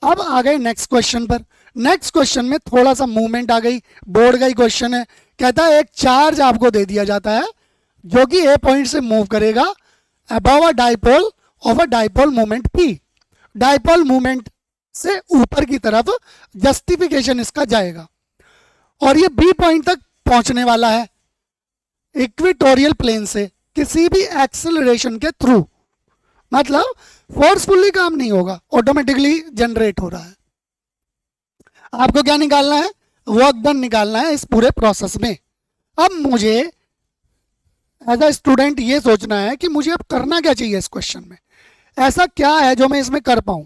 अब आ गए नेक्स्ट क्वेश्चन पर। नेक्स्ट क्वेश्चन में थोड़ा सा मूवमेंट आ गई, बोर्ड का ही क्वेश्चन है। कहता है एक चार्ज आपको दे दिया जाता है जो कि ए पॉइंट से मूव करेगा above a dipole of a dipole moment P. Dipole movement से ऊपर की तरफ जस्टिफिकेशन इसका जाएगा और ये बी पॉइंट तक पहुंचने वाला है इक्वेटोरियल प्लेन से किसी भी एक्सेलरेशन के थ्रू। मतलब फोर्सफुली काम नहीं होगा, ऑटोमेटिकली जनरेट हो रहा है। आपको क्या निकालना है? वर्क डन निकालना है इस पूरे प्रोसेस में। अब मुझे एज अ स्टूडेंट ये सोचना है कि मुझे अब करना क्या चाहिए इस क्वेश्चन में, ऐसा क्या है जो मैं इसमें कर पाऊं।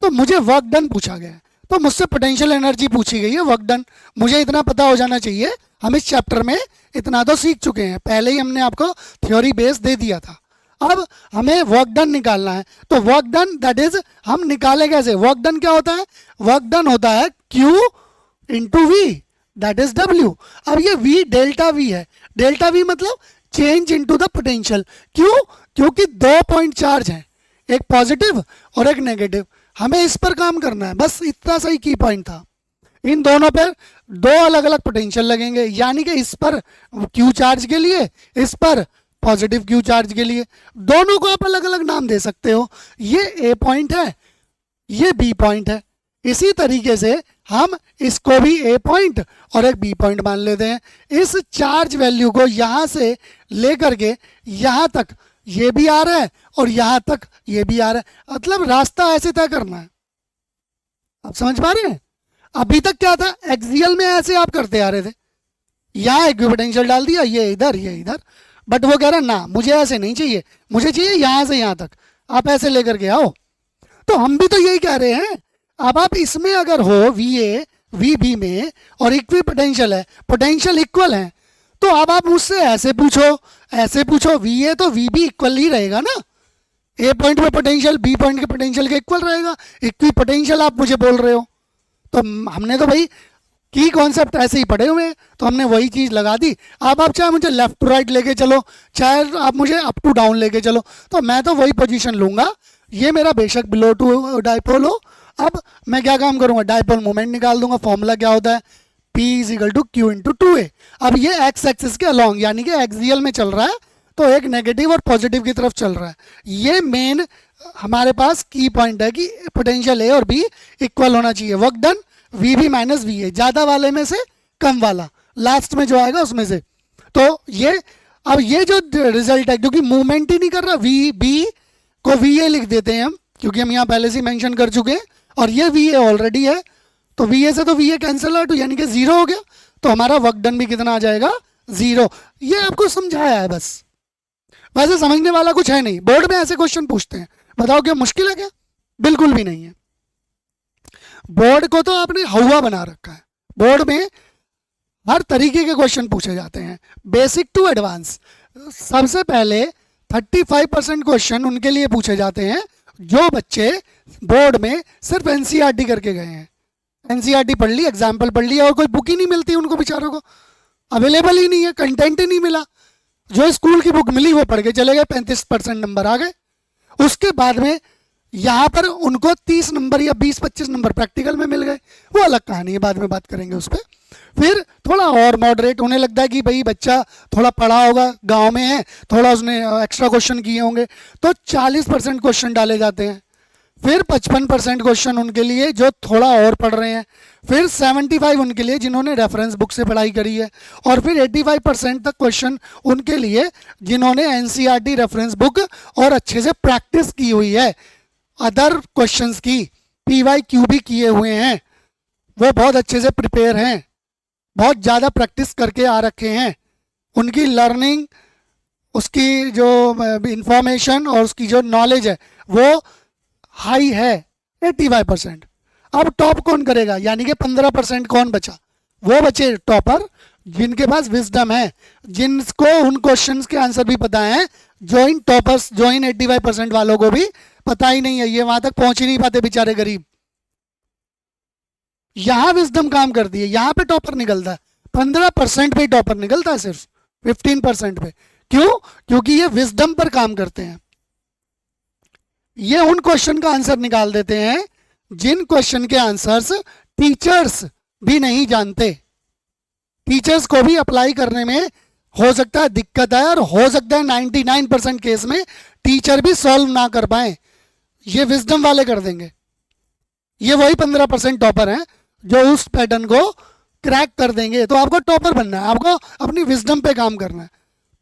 तो मुझे वर्क डन पूछा गया है, तो मुझसे पोटेंशियल एनर्जी पूछी गई है, वर्क डन। मुझे इतना पता हो जाना चाहिए, हम इस चैप्टर में इतना तो सीख चुके हैं, पहले ही हमने आपको थ्योरी बेस दे दिया था। अब हमें वर्क डन निकालना है। तो वर्क डन दैट इज, हम निकाले कैसे? वर्क डन क्या होता है? वर्क डन होता है Q into V, that is W। अब ये V डेल्टा V है। डेल्टा V मतलब चेंज इनटू द पोटेंशियल। क्यों? क्योंकि 2 पॉइंट चार्ज हैं, एक पॉजिटिव और एक नेगेटिव। हमें इस पर काम करना है, बस इतना सही की पॉइंट था। इन दोनों पर 2 अलग अलग पोटेंशियल लगेंगे, यानी कि इस पर क्यू चार्ज के लिए, इस पर पॉजिटिव क्यू चार्ज के लिए। दोनों को आप अलग अलग नाम दे सकते हो। ये ए पॉइंट है, ये बी पॉइंट है। इसी तरीके से हम इसको भी ए पॉइंट और एक बी पॉइंट मान लेते हैं। इस चार्ज वैल्यू को यहां से लेकर के यहां तक ये भी आ रहा है और यहां तक ये भी आ रहा है, मतलब रास्ता ऐसे तय करना है। आप समझ पा रहे हैं? अभी तक क्या था, एक्सियल में ऐसे आप करते आ रहे थे, यहां इक्विपोटेंशियल डाल दिया, ये इधर, बट वो कह रहा ना मुझे ऐसे नहीं चाहिए, मुझे चाहिए यहां से यहां तक, आप ऐसे लेकर के आओ। तो हम भी तो यही कह रहे हैं। अब आप इसमें अगर हो वी बी में और इक्वी पोटेंशियल है, पोटेंशियल इक्वल है, तो अब आप मुझसे ऐसे पूछो वी तो वी बी इक्वल ही रहेगा ना। ए पॉइंट पे पोटेंशियल बी पॉइंट के पोटेंशियल के इक्वल रहेगा, इक्वी पोटेंशियल आप मुझे बोल रहे हो। तो हमने तो भाई की कॉन्सेप्ट ऐसे ही पढ़े हुए हैं, तो हमने वही चीज़ लगा दी। अब आप चाहे मुझे लेफ्ट टू राइट लेके चलो, चाहे आप मुझे अप टू डाउन लेके चलो, तो मैं तो वही पोजीशन लूंगा। ये मेरा बेशक बिलो टू डाइपोल हो। अब मैं क्या काम करूंगा, डाइपोल मोमेंट निकाल दूंगा। फॉर्मूला क्या होता है, P is equal to q into two a. अब ये एक्स एक्सिस के अलॉन्ग यानी कि एक्सियल में चल रहा है, तो एक नेगेटिव और पॉजिटिव की तरफ चल रहा है। ये मेन हमारे पास की पॉइंट है कि पोटेंशियल ए और बी इक्वल होना चाहिए। Work done V B minus V A, ज़्यादा वाले में से कम वाला, लास्ट में जो आएगा उसमें से। तो ये अब ये जो रिजल्ट है, क्योंकि मूवमेंट ही नहीं कर रहा, वी बी को वी ए लिख देते हैं हम, क्योंकि हम यहाँ पहले से मेंशन कर चुके हैं, और ये वी ए ऑलरेडी है, तो वी ए से तो वी ए कैंसिल आउट यानी कि जीरो हो गया। तो हमारा वर्क डन भी कितना आ जाएगा, जीरो। ये आपको समझाया है बस, वैसे समझने वाला कुछ है नहीं। बोर्ड में ऐसे क्वेश्चन पूछते हैं, बताओ क्या मुश्किल है क्या? बिल्कुल भी नहीं है। बोर्ड को तो आपने हवा बना रखा है। बोर्ड में हर तरीके के क्वेश्चन पूछे जाते हैं, बेसिक टू एडवांस। सबसे पहले 35% क्वेश्चन उनके लिए पूछे जाते हैं जो बच्चे बोर्ड में सिर्फ एनसीईआरटी करके गए हैं। एनसीईआरटी पढ़ ली, एग्जाम्पल पढ़ लिया, और कोई बुक ही नहीं मिलती उनको बेचारों को, अवेलेबल ही नहीं है, कंटेंट ही नहीं मिला। जो स्कूल की बुक मिली वो पढ़ के चले गए, 35% नंबर आ गए। उसके बाद में यहाँ पर उनको 30 नंबर या 20-25 नंबर प्रैक्टिकल में मिल गए, वो अलग कहानी है, बाद में बात करेंगे उस पर। फिर थोड़ा और मॉडरेट होने लगता है कि भाई बच्चा थोड़ा पढ़ा होगा, गांव में है, थोड़ा उसने एक्स्ट्रा क्वेश्चन किए होंगे, तो 40% क्वेश्चन डाले जाते हैं। फिर 55% क्वेश्चन उनके लिए जो थोड़ा और पढ़ रहे हैं। फिर 75 उनके लिए जिन्होंने रेफरेंस बुक से पढ़ाई करी है। और फिर 85% तक क्वेश्चन उनके लिए जिन्होंने एनसीईआरटी रेफरेंस बुक और अच्छे से प्रैक्टिस की हुई है, अदर क्वेश्चंस की PYQ भी किए हुए हैं, वो बहुत अच्छे से प्रिपेयर हैं, बहुत ज़्यादा प्रैक्टिस करके आ रखे हैं। उनकी लर्निंग, उसकी जो इंफॉर्मेशन और उसकी जो नॉलेज है वो हाई है, 85%। अब टॉप कौन करेगा, यानी कि 15% कौन बचा? वो बचे टॉपर जिनके पास विजडम है, जिनको उन क्वेश्चंस के आंसर भी पता है, जो इन टॉपर्स, जो इन 85% वालों को भी पता ही नहीं है, ये वहां तक पहुंच ही नहीं पाते बेचारे गरीब। यहां विजडम काम करती है, यहां पे टॉपर निकलता है। 15% पे टॉपर निकलता है, सिर्फ 15% पे। क्यों? क्योंकि ये विजडम पर काम करते हैं। ये उन क्वेश्चन का आंसर निकाल देते हैं जिन क्वेश्चन के आंसर्स टीचर्स भी नहीं जानते। टीचर्स को भी अप्लाई करने में हो सकता है दिक्कत है, और हो सकता है 99% केस में टीचर भी सॉल्व ना कर पाए, ये विजडम वाले कर देंगे। ये वही 15% टॉपर हैं जो उस पैटर्न को क्रैक कर देंगे। तो आपको टॉपर बनना है, आपको अपनी विजडम पे काम करना है।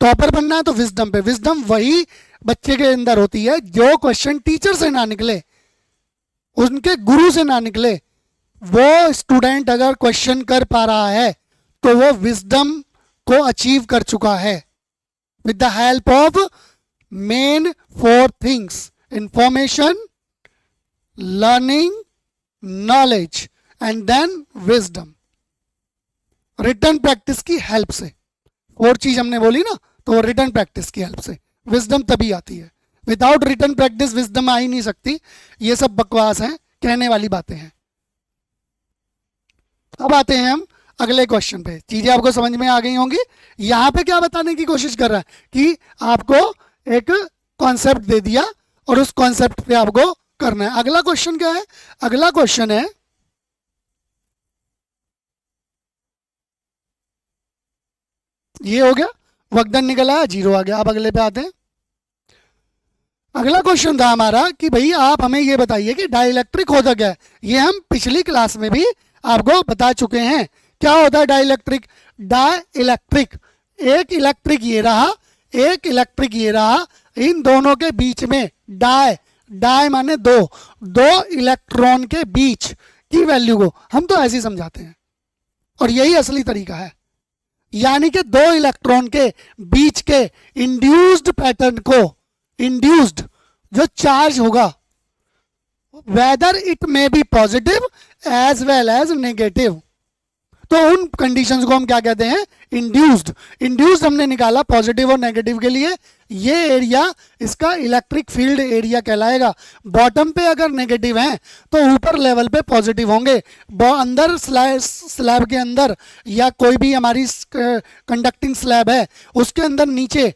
टॉपर बनना है तो विजडम पे। विजडम वही बच्चे के अंदर होती है जो क्वेश्चन टीचर से ना निकले, उनके गुरु से ना निकले। वो स्टूडेंट अगर क्वेश्चन कर पा रहा है तो वो विजडम को अचीव कर चुका है with the help of main 4 things: information, learning, knowledge and then wisdom. Return practice की हेल्प से 4 चीज हमने बोली ना, तो वो रिटर्न प्रैक्टिस की हेल्प से विजडम तभी आती है। विदाउट रिटर्न प्रैक्टिस विजडम आ ही नहीं सकती। ये सब बकवास हैं, कहने वाली बातें हैं। अब आते हैं हम अगले क्वेश्चन पे। चीजें आपको समझ में आ गई होंगी। यहां पे क्या बताने की कोशिश कर रहा है कि आपको एक कॉन्सेप्ट दे दिया और उस कॉन्सेप्ट पे आपको करना है। अगला क्वेश्चन क्या है? अगला क्वेश्चन है, ये हो गया, वर्क डन निकल आया, 0 आ गया। अब अगले पे आते हैं। अगला क्वेश्चन था हमारा कि भाई आप हमें ये बताइए कि डाइलेक्ट्रिक होता क्या है। ये हम पिछली क्लास में भी आपको बता चुके हैं। क्या होता है डाइलेक्ट्रिक? डाइलेक्ट्रिक, एक इलेक्ट्रिक ये रहा, एक इलेक्ट्रिक ये रहा, इन दोनों के बीच में डाई माने दो, दो इलेक्ट्रॉन के बीच की वैल्यू को हम तो ऐसे ही समझाते हैं, और यही असली तरीका है। यानी कि दो इलेक्ट्रॉन के बीच के इंड्यूस्ड पैटर्न को, इंड्यूस्ड जो चार्ज होगा, whether it may be positive as well as negative, तो उन कंडीशंस को हम क्या कहते हैं? इंड्यूस्ड। इंड्यूस्ड हमने निकाला पॉजिटिव और नेगेटिव के लिए, ये एरिया इसका इलेक्ट्रिक फील्ड एरिया कहलाएगा। बॉटम पे अगर नेगेटिव है तो ऊपर लेवल पे पॉजिटिव होंगे। अंदर स्लैब के अंदर या कोई भी हमारी कंडक्टिंग स्लैब है उसके अंदर नीचे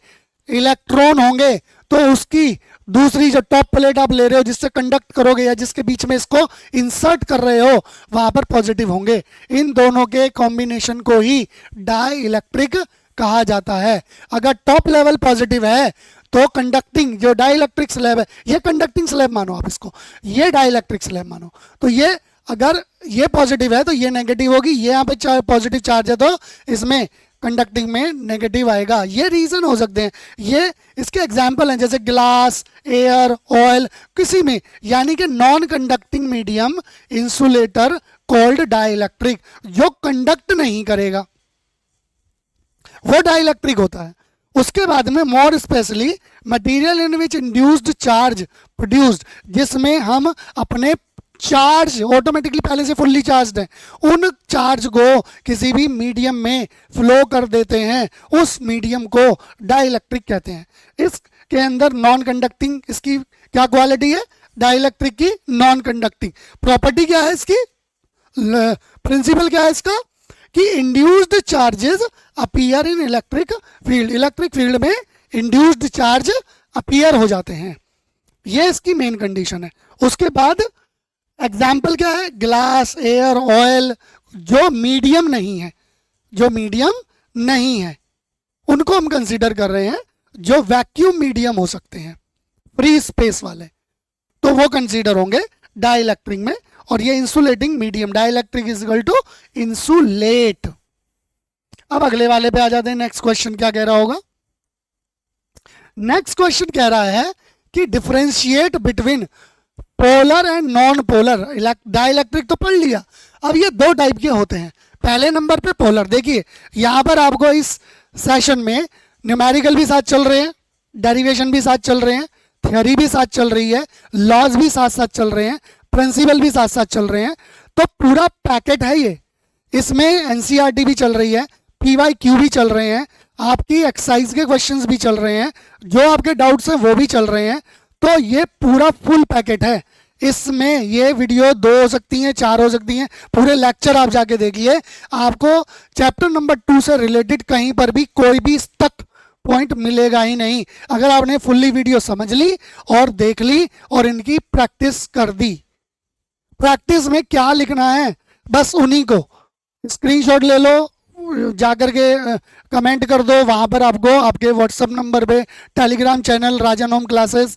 इलेक्ट्रॉन होंगे, तो उसकी दूसरी जो टॉप प्लेट आप ले रहे हो जिससे कंडक्ट करोगे या जिसके बीच में इसको इंसर्ट कर रहे हो वहां पर पॉजिटिव होंगे। इन दोनों के कॉम्बिनेशन को ही डाई इलेक्ट्रिक कहा जाता है। अगर टॉप लेवल पॉजिटिव है तो कंडक्टिंग जो डाई इलेक्ट्रिक स्लैब है, ये कंडक्टिंग स्लैब मानो आप इसको, ये डाई इलेक्ट्रिक स्लैब मानो, तो ये अगर ये पॉजिटिव है तो ये नेगेटिव होगी, ये यहाँ पे पॉजिटिव चार्ज है तो इसमें कंडक्टिंग में नेगेटिव आएगा। ये रीजन हो सकते हैं, ये इसके एग्जाम्पल हैं जैसे ग्लास, एयर, ऑयल, किसी में, यानी कि non conducting medium insulator called dielectric, जो कंडक्ट नहीं करेगा वो डाइलेक्ट्रिक होता है। उसके बाद में more specially material in which induced charge produced, जिसमें हम अपने चार्ज ऑटोमेटिकली पहले से फुल्ली चार्ज है, उन चार्ज को किसी भी मीडियम में फ्लो कर देते हैं, उस मीडियम को डाइलेक्ट्रिक कहते हैं। इसके अंदर नॉन कंडक्टिंग, इसकी क्या क्वालिटी है? डाइलेक्ट्रिक की नॉन कंडक्टिंग। प्रॉपर्टी क्या है इसकी? प्रिंसिपल क्या है इसका? कि induced charges appear in electric field, electric field में इंड्यूस्ड चार्ज अपीयर हो जाते हैं, ये इसकी मेन कंडीशन है। उसके बाद एग्जाम्पल क्या है? ग्लास, एयर, ऑयल, जो मीडियम नहीं है, जो मीडियम नहीं है उनको हम कंसीडर कर रहे हैं, जो वैक्यूम मीडियम हो सकते हैं, फ्री स्पेस वाले, तो वो कंसीडर होंगे डाइलेक्ट्रिक में। और ये insulating medium, dielectric is equal to insulate. अब अगले वाले पे आ जाते हैं। नेक्स्ट क्वेश्चन क्या कह रहा होगा? नेक्स्ट क्वेश्चन कह रहा है कि differentiate between polar and non polar. Dielectric तो पढ़ लिया, अब ये दो टाइप के होते हैं। पहले नंबर पे पोलर, देखिए यहां पर आपको इस सेशन में न्यूमेरिकल भी साथ चल रहे हैं, डेरिवेशन भी साथ चल रहे हैं, थ्योरी भी साथ चल रही है, लॉज भी साथ साथ चल रहे हैं, प्रिंसिपल भी साथ साथ चल रहे हैं, तो पूरा पैकेट है ये। इसमें एनसीईआरटी भी चल रही है, पीवाईक्यू भी चल रहे हैं, आपकी एक्सरसाइज के क्वेश्चंस भी चल रहे हैं, जो आपके डाउट्स हैं वो भी चल रहे हैं। तो ये पूरा फुल पैकेट है। इसमें ये वीडियो 2 हो सकती हैं, 4 हो सकती हैं, पूरे लेक्चर आप जाके देखिए, आपको चैप्टर नंबर 2 से रिलेटेड कहीं पर भी कोई भी तक पॉइंट मिलेगा ही नहीं, अगर आपने फुल्ली वीडियो समझ ली और देख ली और इनकी प्रैक्टिस कर दी। प्रैक्टिस में क्या लिखना है, बस उन्हीं को स्क्रीनशॉट ले लो, जाकर के कमेंट कर दो, वहां पर आपको आपके व्हाट्सएप नंबर पे, टेलीग्राम चैनल राजन होम क्लासेस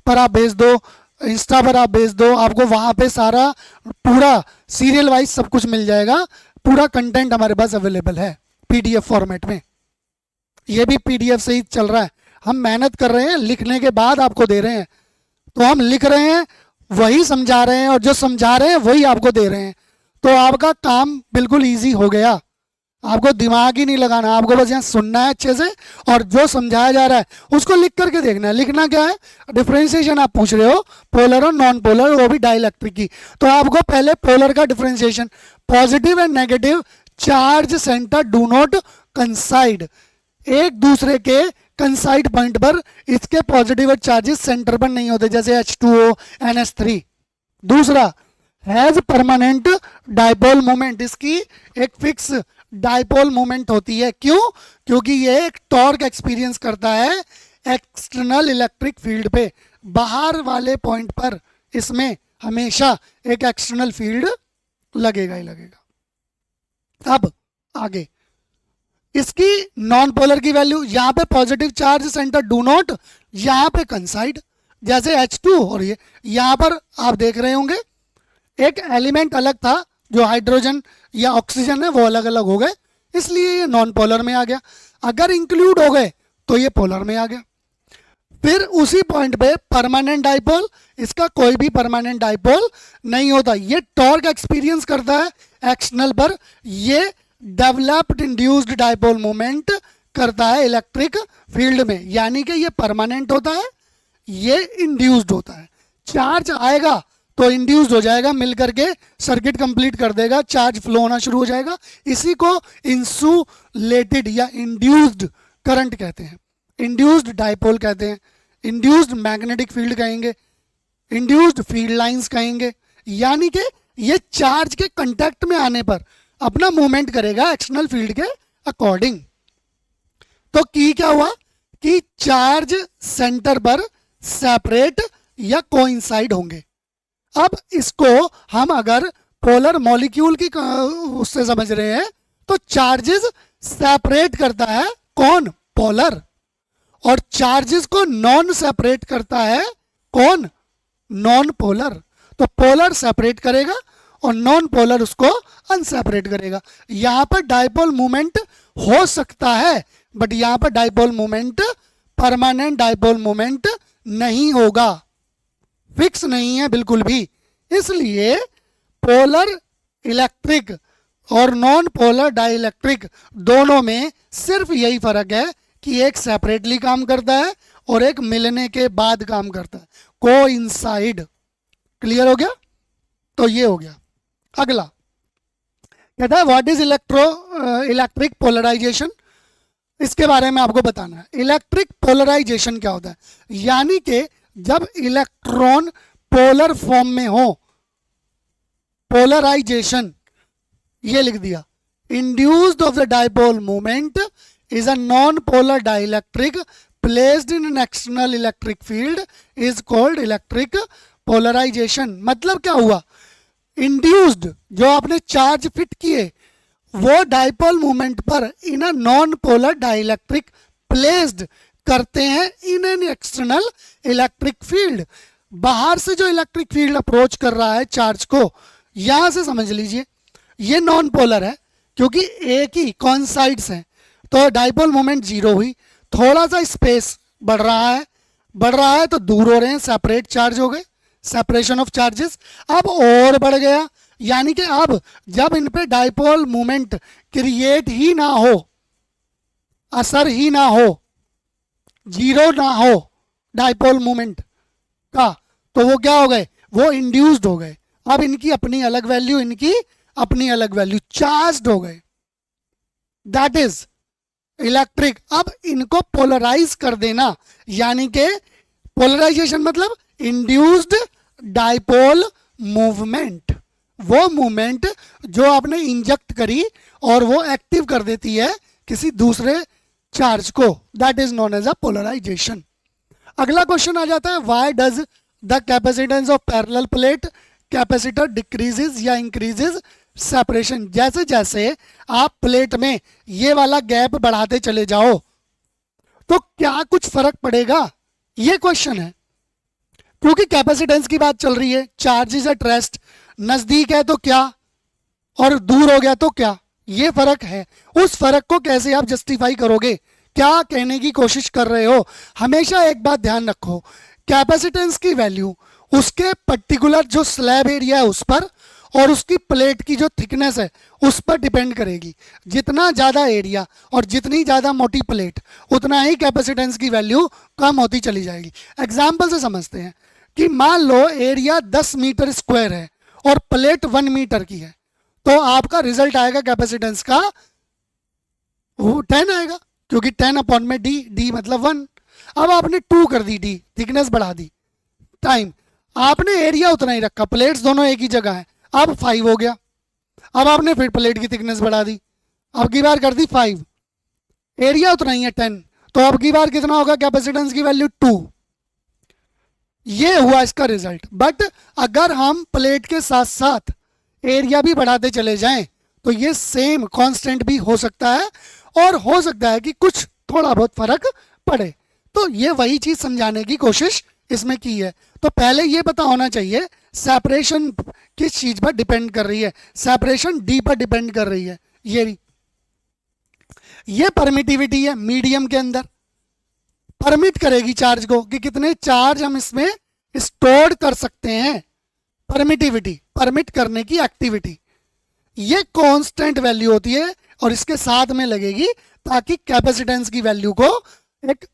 पर आप भेज दो, इंस्टा पर आप भेज दो, आपको वहां पे सारा पूरा सीरियल वाइज सब कुछ मिल जाएगा। पूरा कंटेंट हमारे पास अवेलेबल है पीडीएफ फॉर्मेट में, ये भी पीडीएफ से ही चल रहा है। हम मेहनत कर रहे हैं, लिखने के बाद आपको दे रहे हैं, तो हम लिख रहे हैं वही समझा रहे हैं, और जो समझा रहे हैं वही आपको दे रहे हैं, तो आपका काम बिल्कुल ईजी हो गया। आपको दिमाग ही नहीं लगाना, आपको बस यहाँ सुनना है अच्छे से, और जो समझाया जा रहा है उसको लिख करके देखना है। लिखना क्या है? डिफरेंशिएशन आप पूछ रहे हो, पोलर और नॉन पोलर, वो भी डाइलेक्ट्रिक की, तो आपको पहले पोलर का differentiation, positive and negative charge centre do not कंसाइड, एक दूसरे के कंसाइड पॉइंट पर इसके पॉजिटिव चार्जेस सेंटर पर नहीं होते, जैसे H2O, NH3। दूसरा, हैज परमानेंट डाइपोल मोमेंट, इसकी एक फिक्स डाइपोल मोमेंट होती है। क्यों? क्योंकि ये एक टॉर्क एक्सपीरियंस करता है एक्सटर्नल इलेक्ट्रिक फील्ड पे, बाहर वाले पॉइंट पर इसमें हमेशा एक एक्सटर्नल फील्ड लगेगा ही लगेगा। अब आगे इसकी नॉन पोलर की वैल्यू, यहाँ पे positive charge centre do not, यहाँ पे कंसाइड, जैसे H2, और ये यहाँ पर आप देख रहे होंगे एक एलिमेंट अलग था जो हाइड्रोजन या ऑक्सीजन है वो अलग अलग हो गए, इसलिए ये नॉन पोलर में आ गया। अगर इंक्लूड हो गए तो ये पोलर में आ गया। फिर उसी पॉइंट पे परमानेंट डाइपोल, इसका कोई भी परमानेंट डाइपोल नहीं होता। ये टॉर्क एक्सपीरियंस करता है एक्सटर्नल पर, ये डेवलप्ड इंड्यूस्ड डाइपोल मोमेंट करता है इलेक्ट्रिक फील्ड में, यानी कि ये परमानेंट होता है, ये इंड्यूस्ड होता है। चार्ज आएगा तो इंड्यूस्ड हो जाएगा, मिल करके सर्किट कंप्लीट कर देगा, चार्ज फ्लो होना शुरू हो जाएगा। इसी को इंसुलेटेड या इंड्यूस्ड करंट कहते हैं, इंड्यूस्ड डाइपोल कहते हैं, इंड्यूस्ड मैग्नेटिक फील्ड कहेंगे, इंड्यूस्ड फील्ड लाइंस कहेंगे। यानी कि ये चार्ज के कांटेक्ट में आने पर अपना मूवमेंट करेगा एक्सटर्नल फील्ड के अकॉर्डिंग। तो की क्या हुआ कि चार्ज सेंटर पर सेपरेट या कोइंसाइड होंगे। अब इसको हम अगर पोलर मॉलिक्यूल की उससे समझ रहे हैं तो चार्जेस सेपरेट करता है कौन? पोलर। और चार्जेस को नॉन सेपरेट करता है कौन? Non polar. तो पोलर सेपरेट करेगा और नॉन पोलर उसको अनसेपरेट करेगा। यहां पर डाइपोल मूवमेंट हो सकता है, बट यहां पर dipole movement permanent dipole movement नहीं होगा, फिक्स नहीं है बिल्कुल भी। इसलिए पोलर इलेक्ट्रिक और नॉन पोलर डाइइलेक्ट्रिक दोनों में सिर्फ यही फर्क है कि एक सेपरेटली काम करता है और एक मिलने के बाद काम करता है, कोइंसाइड। क्लियर हो गया? तो ये हो गया। अगला कहता है व्हाट इज इलेक्ट्रिक पोलराइजेशन। इसके बारे में आपको बताना है। इलेक्ट्रिक पोलराइजेशन क्या होता है? यानी कि जब इलेक्ट्रॉन पोलर फॉर्म में हो, पोलराइजेशन, ये लिख दिया, induced of the dipole movement is a non-polar dielectric placed in an external electric field is called electric polarization। मतलब क्या हुआ? इंड्यूस्ड जो आपने चार्ज फिट किए वो डाइपोल मूवमेंट पर in a non polar dielectric placed करते हैं in an external electric field. बाहर से जो इलेक्ट्रिक फील्ड अप्रोच कर रहा है चार्ज को, यहां से समझ लीजिए ये नॉन पोलर है क्योंकि एक ही कॉन्साइड्स हैं, तो डाइपोल मोमेंट जीरो हुई। थोड़ा सा स्पेस बढ़ रहा है तो दूर हो रहे हैं, सेपरेट चार्ज हो गए, सेपरेशन ऑफ चार्जेस। अब और बढ़ गया, यानी कि अब जब इन पे डाइपोल मोमेंट क्रिएट ही ना हो, असर ही ना हो, जीरो ना हो डाइपोल मोमेंट का, तो वो क्या हो गए? वो इंड्यूस्ड हो गए। अब इनकी अपनी अलग वैल्यू, इनकी अपनी अलग वैल्यू, चार्ज्ड हो गए। That is electric. अब इनको पोलराइज कर देना, यानी कि पोलराइजेशन मतलब इंड्यूस्ड डाइपोल मूवमेंट, वो मूवमेंट जो आपने इंजेक्ट करी और वो एक्टिव कर देती है किसी दूसरे चार्ज को, that is known as a polarisation. अगला क्वेश्चन आ जाता है why does the capacitance of parallel plate capacitor decreases या इंक्रीजेस सेपरेशन। जैसे जैसे आप प्लेट में ये वाला गैप बढ़ाते चले जाओ तो क्या कुछ फर्क पड़ेगा, ये क्वेश्चन है। क्योंकि कैपेसिटेंस की बात चल रही है, चार्ज इज एट रेस्ट, नजदीक है तो क्या और दूर हो गया तो क्या, ये फर्क है। उस फर्क को कैसे आप जस्टिफाई करोगे, क्या कहने की कोशिश कर रहे हो? हमेशा एक बात ध्यान रखो, कैपेसिटेंस की वैल्यू उसके पर्टिकुलर जो स्लैब एरिया है उस पर और उसकी प्लेट की जो थिकनेस है उस पर डिपेंड करेगी। जितना ज़्यादा एरिया और जितनी ज़्यादा मोटी प्लेट, उतना ही कैपेसिटेंस की वैल्यू कम होती चली जाएगी। एग्जाम्पल से समझते हैं कि मान लो एरिया 10 मीटर स्क्वायर है और प्लेट 1 मीटर की है, तो आपका रिजल्ट आएगा कैपेसिटेंस का वो 10 आएगा, क्योंकि 10 अपॉन में डी, डी मतलब 1। अब आपने 2 कर दी, डी थिकनेस बढ़ा दी, टाइम, आपने एरिया उतना ही रखा, प्लेट्स दोनों एक ही जगह है, अब 5 हो गया। अब आपने फिर प्लेट की थिकनेस बढ़ा दी, अब की बार कर दी 5, एरिया उतना ही है 10, तो अब की बार कितना होगा कैपेसिटेंस की वैल्यू 2। ये हुआ इसका रिजल्ट। बट अगर हम प्लेट के साथ साथ एरिया भी बढ़ाते चले जाएं तो ये सेम कांस्टेंट भी हो सकता है और हो सकता है कि कुछ थोड़ा बहुत फर्क पड़े। तो ये वही चीज समझाने की कोशिश इसमें की है। तो पहले ये पता होना चाहिए सेपरेशन किस चीज पर डिपेंड कर रही है? सेपरेशन डी पर डिपेंड कर रही है। ये परमिटिविटी है मीडियम के अंदर, परमिट करेगी चार्ज को कि कितने चार्ज हम इसमें स्टोर कर सकते हैं। परमिटिविटी, परमिट करने की एक्टिविटी, ये कांस्टेंट वैल्यू होती है और इसके साथ में लगेगी ताकि कैपेसिटेंस की वैल्यू को एक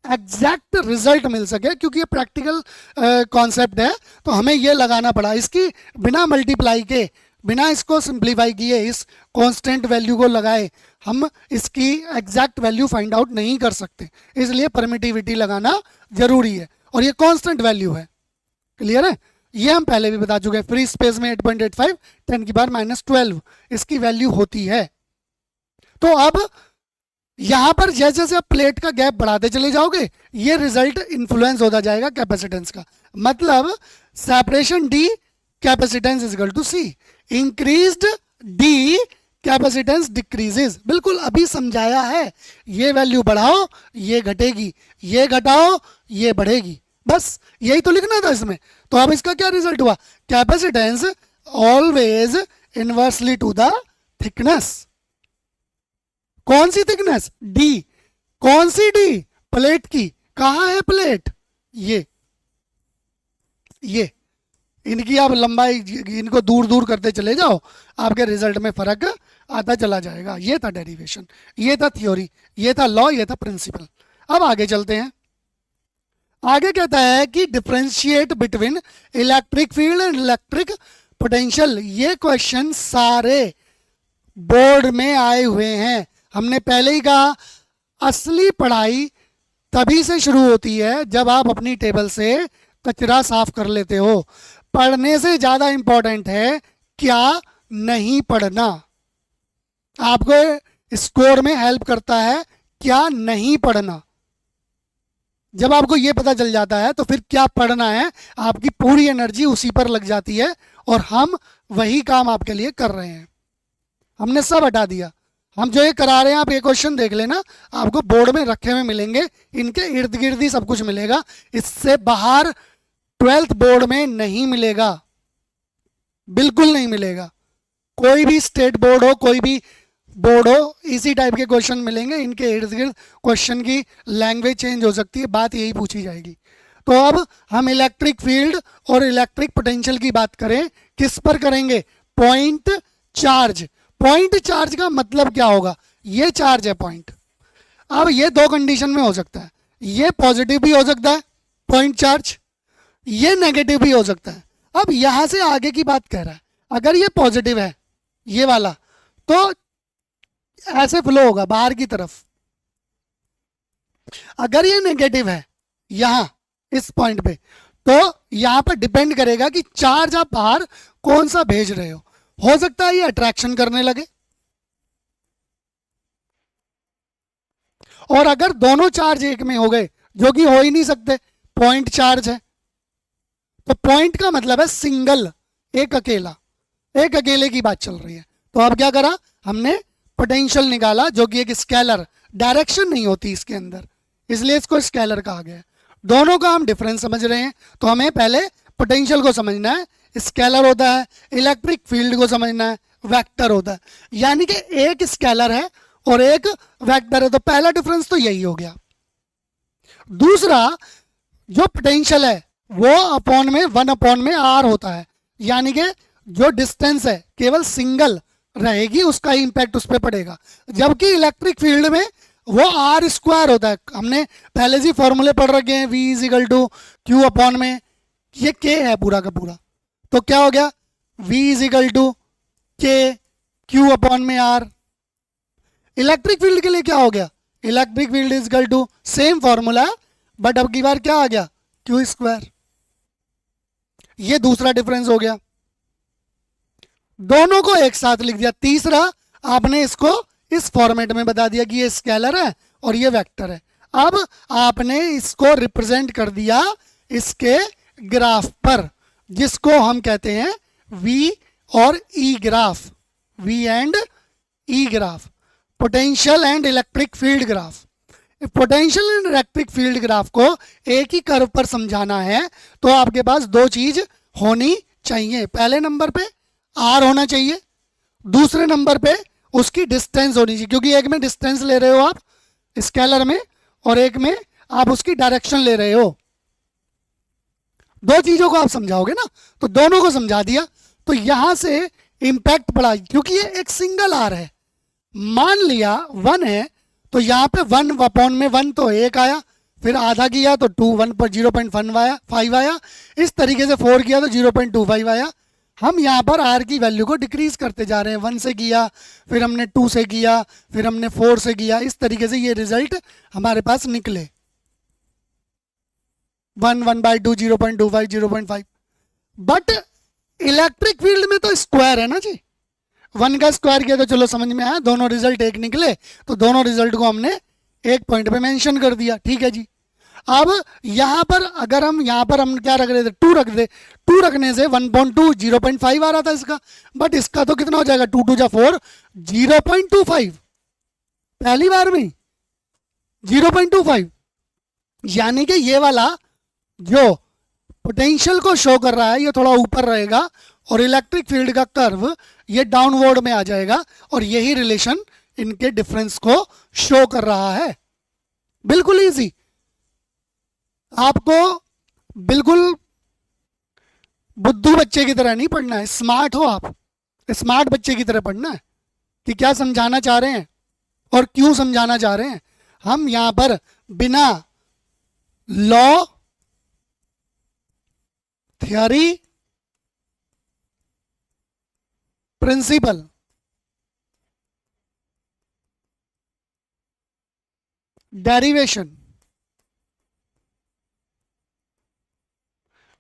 एग्जैक्ट रिजल्ट मिल सके। क्योंकि ये प्रैक्टिकल कॉन्सेप्ट है तो हमें ये लगाना पड़ा। इसकी बिना मल्टीप्लाई के, बिना इसको सिंप्लीफाई किए, इस कांस्टेंट वैल्यू को लगाए हम इसकी एग्जैक्ट वैल्यू फाइंड आउट नहीं कर सकते। इसलिए परमिटिविटी लगाना जरूरी है और ये कांस्टेंट वैल्यू है। क्लियर है? ये हम पहले भी बता चुके हैं। फ्री स्पेस में 8.85 10⁻⁻12 इसकी वैल्यू होती है। तो अब यहां पर जैसे जैसे आप प्लेट का गैप बढ़ाते चले जाओगे ये रिजल्ट इन्फ्लुएंस होता जाएगा कैपेसिटेंस का। मतलब separation D capacitance is equal to C, increased D capacitance decreases. बिल्कुल अभी समझाया है। ये वैल्यू बढ़ाओ ये घटेगी, ये घटाओ ये बढ़ेगी, बस यही तो लिखना था इसमें। तो अब इसका क्या रिजल्ट हुआ? Capacitance always inversely to the thickness. कौन सी थिकनेस? डी। कौन सी डी? प्लेट की। कहां है प्लेट? ये इनकी आप लंबाई, इनको दूर दूर करते चले जाओ, आपके रिजल्ट में फर्क आता चला जाएगा। ये था डेरिवेशन, ये था थ्योरी, ये था लॉ, ये था प्रिंसिपल। अब आगे चलते हैं। आगे कहता है कि differentiate between electric field and electric potential. ये क्वेश्चन सारे बोर्ड में आए हुए हैं। हमने पहले ही कहा असली पढ़ाई तभी से शुरू होती है जब आप अपनी टेबल से कचरा साफ कर लेते हो। पढ़ने से ज्यादा इंपॉर्टेंट है क्या नहीं पढ़ना। आपको स्कोर में हेल्प करता है क्या नहीं पढ़ना। जब आपको ये पता चल जाता है तो फिर क्या पढ़ना है, आपकी पूरी एनर्जी उसी पर लग जाती है और हम वही काम आपके लिए कर रहे हैं। हमने सब हटा दिया। हम जो ये करा रहे हैं, आप ये क्वेश्चन देख लेना, आपको बोर्ड में रखे हुए मिलेंगे, इनके इर्द गिर्द ही सब कुछ मिलेगा। इससे बाहर 12th बोर्ड में नहीं मिलेगा, बिल्कुल नहीं मिलेगा। कोई भी स्टेट बोर्ड हो, कोई भी बोर्ड हो, इसी टाइप के क्वेश्चन मिलेंगे। इनके इर्द गिर्द क्वेश्चन की लैंग्वेज चेंज हो सकती है, बात यही पूछी जाएगी। तो अब हम इलेक्ट्रिक फील्ड और इलेक्ट्रिक पोटेंशियल की बात करें, किस पर करेंगे? Point charge. पॉइंट चार्ज का मतलब क्या होगा? ये चार्ज है पॉइंट। अब ये दो कंडीशन में हो सकता है, ये पॉजिटिव भी हो सकता है पॉइंट चार्ज, ये नेगेटिव भी हो सकता है। अब यहां से आगे की बात कह रहा है, अगर ये पॉजिटिव है ये वाला, तो ऐसे फ्लो होगा बाहर की तरफ। अगर ये नेगेटिव है यहां इस पॉइंट पे, तो यहां पर डिपेंड करेगा कि चार्ज आप बाहर कौन सा भेज रहे हो सकता है ये अट्रैक्शन करने लगे, और अगर दोनों चार्ज एक में हो गए, जो कि हो ही नहीं सकते, पॉइंट चार्ज है, तो पॉइंट का मतलब है सिंगल, एक अकेला, एक अकेले की बात चल रही है। तो अब क्या करा हमने? पोटेंशियल निकाला, जो कि एक स्केलर, डायरेक्शन नहीं होती इसके अंदर, इसलिए इसको स्केलर कहा गया है। दोनों का हम डिफरेंस समझ रहे हैं, तो हमें पहले पोटेंशियल को समझना है, स्केलर होता है। इलेक्ट्रिक फील्ड को समझना है, वेक्टर होता है। यानी कि एक स्केलर है और एक वेक्टर है, तो पहला डिफरेंस तो यही हो गया। दूसरा, जो पोटेंशियल है वो अपॉन में 1/r होता है, यानी कि जो डिस्टेंस है केवल सिंगल रहेगी, उसका इंपैक्ट उस पर पड़ेगा। जबकि इलेक्ट्रिक फील्ड में वो r² होता है। हमने पहले से फॉर्मूले पढ़ रखे हैं, v = q/, में ये k है पूरा का पूरा, तो क्या हो गया? v = k q/r। Electric field के लिए क्या हो गया? Electric field is equal to same formula, but अब की बार क्या आ गया? q²। ये दूसरा डिफरेंस हो गया, दोनों को एक साथ लिख दिया। तीसरा, आपने इसको इस फॉर्मेट में बता दिया कि ये स्केलर है और ये वेक्टर है। अब आपने इसको रिप्रेजेंट कर दिया इसके ग्राफ पर, जिसको हम कहते हैं V और E graph, V and E graph, potential and electric field graph. Potential and electric field graph को एक ही कर्व पर समझाना है, तो आपके पास दो चीज होनी चाहिए। पहले नंबर पे आर होना चाहिए, दूसरे नंबर पे उसकी डिस्टेंस होनी चाहिए, क्योंकि एक में डिस्टेंस ले रहे हो आप स्केलर में और एक में आप उसकी डायरेक्शन ले रहे हो। दो चीजों को आप समझाओगे ना, तो दोनों को समझा दिया। तो यहां से इंपैक्ट पड़ा, क्योंकि ये एक सिंगल आर है। मान लिया 1 है तो यहाँ पे 1/1 तो 1 आया, फिर आधा किया तो 2 1 पर 0.5 आया, इस तरीके से 4 किया तो 0.25 आया। हम यहाँ पर आर की वैल्यू को डिक्रीज करते जा रहे हैं। 1 से किया, फिर हमने 2 से किया, फिर हमने 4 से किया, इस तरीके से ये रिजल्ट हमारे पास निकले। 1 1/2 0.25 0.5। बट इलेक्ट्रिक फील्ड में तो स्क्वायर है ना जी, 1 का स्क्वायर किया तो चलो समझ में आया, दोनों रिजल्ट एक निकले, तो दोनों रिजल्ट को हमने एक पॉइंट पे मेंशन कर दिया। ठीक है जी। अब यहां पर अगर हम यहां पर हम क्या रख रहे थे, 2 रख दे, 2 रखने से 1.2 0.5 आ रहा था इसका, बट इसका तो कितना हो जाएगा, 2 2 जा 4 0.25 पहली बार में 0.25। यानी कि ये वाला जो पोटेंशियल को शो कर रहा है ये थोड़ा ऊपर रहेगा और इलेक्ट्रिक फील्ड का कर्व ये डाउनवर्ड में आ जाएगा, और यही रिलेशन इनके डिफरेंस को शो कर रहा है। बिल्कुल इजी। आपको बिल्कुल बुद्धू बच्चे की तरह नहीं पढ़ना है, स्मार्ट हो आप, स्मार्ट बच्चे की तरह पढ़ना है कि क्या समझाना चाह रहे हैं और क्यों समझाना चाह रहे हैं। हम यहां पर बिना law, theory, principle, derivation,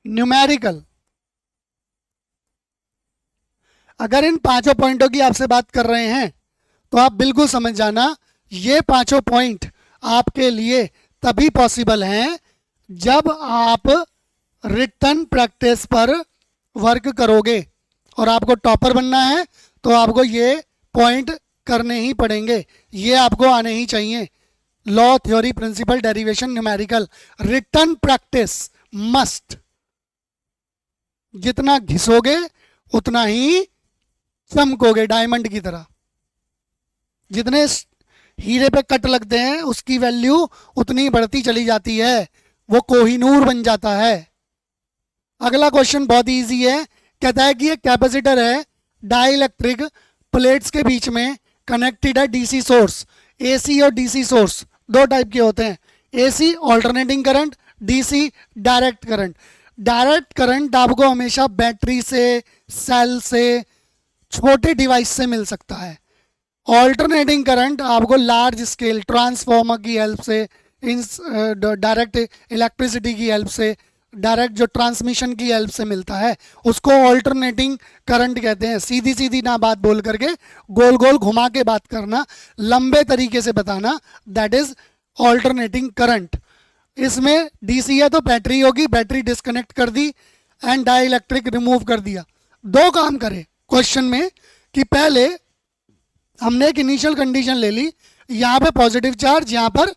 numerical, अगर इन 5 पॉइंटों की आपसे बात कर रहे हैं तो आप बिल्कुल समझ जाना, ये 5 पॉइंट आपके लिए तभी पॉसिबल हैं जब आप रिटन प्रैक्टिस पर वर्क करोगे। और आपको टॉपर बनना है तो आपको ये पॉइंट करने ही पड़ेंगे, ये आपको आने ही चाहिए। Law, theory, principle, derivation, numerical, written practice must. जितना घिसोगे उतना ही चमकोगे डायमंड की तरह। जितने हीरे पे कट लगते हैं उसकी वैल्यू उतनी बढ़ती चली जाती है, वो कोहिनूर बन जाता है। अगला क्वेश्चन बहुत इजी है, कहता है कि एक कैपेसिटर है डाइलेक्ट्रिक प्लेट्स के बीच में कनेक्टेड है डीसी सोर्स। एसी और डीसी सोर्स दो टाइप के होते हैं, AC alternating current, DC direct current. Direct current आपको हमेशा बैटरी से, सेल से, छोटे डिवाइस से मिल सकता है। ऑल्टरनेटिंग करंट आपको लार्ज स्केल ट्रांसफॉर्मर की हेल्प से, इन डायरेक्ट इलेक्ट्रिसिटी की हेल्प से, डायरेक्ट जो ट्रांसमिशन की हेल्प से मिलता है, उसको ऑल्टरनेटिंग करंट कहते हैं। सीधी सीधी ना बात बोल करके गोल गोल घुमा के बात करना, लंबे तरीके से बताना, दैट इज ऑल्टरनेटिंग करंट। इसमें डीसी है तो बैटरी होगी, बैटरी डिस्कनेक्ट कर दी एंड डाइलेक्ट्रिक रिमूव कर दिया। दो काम करे क्वेश्चन में कि पहले हमने एक इनिशियल कंडीशन ले ली, यहाँ पे पॉजिटिव चार्ज, यहाँ पर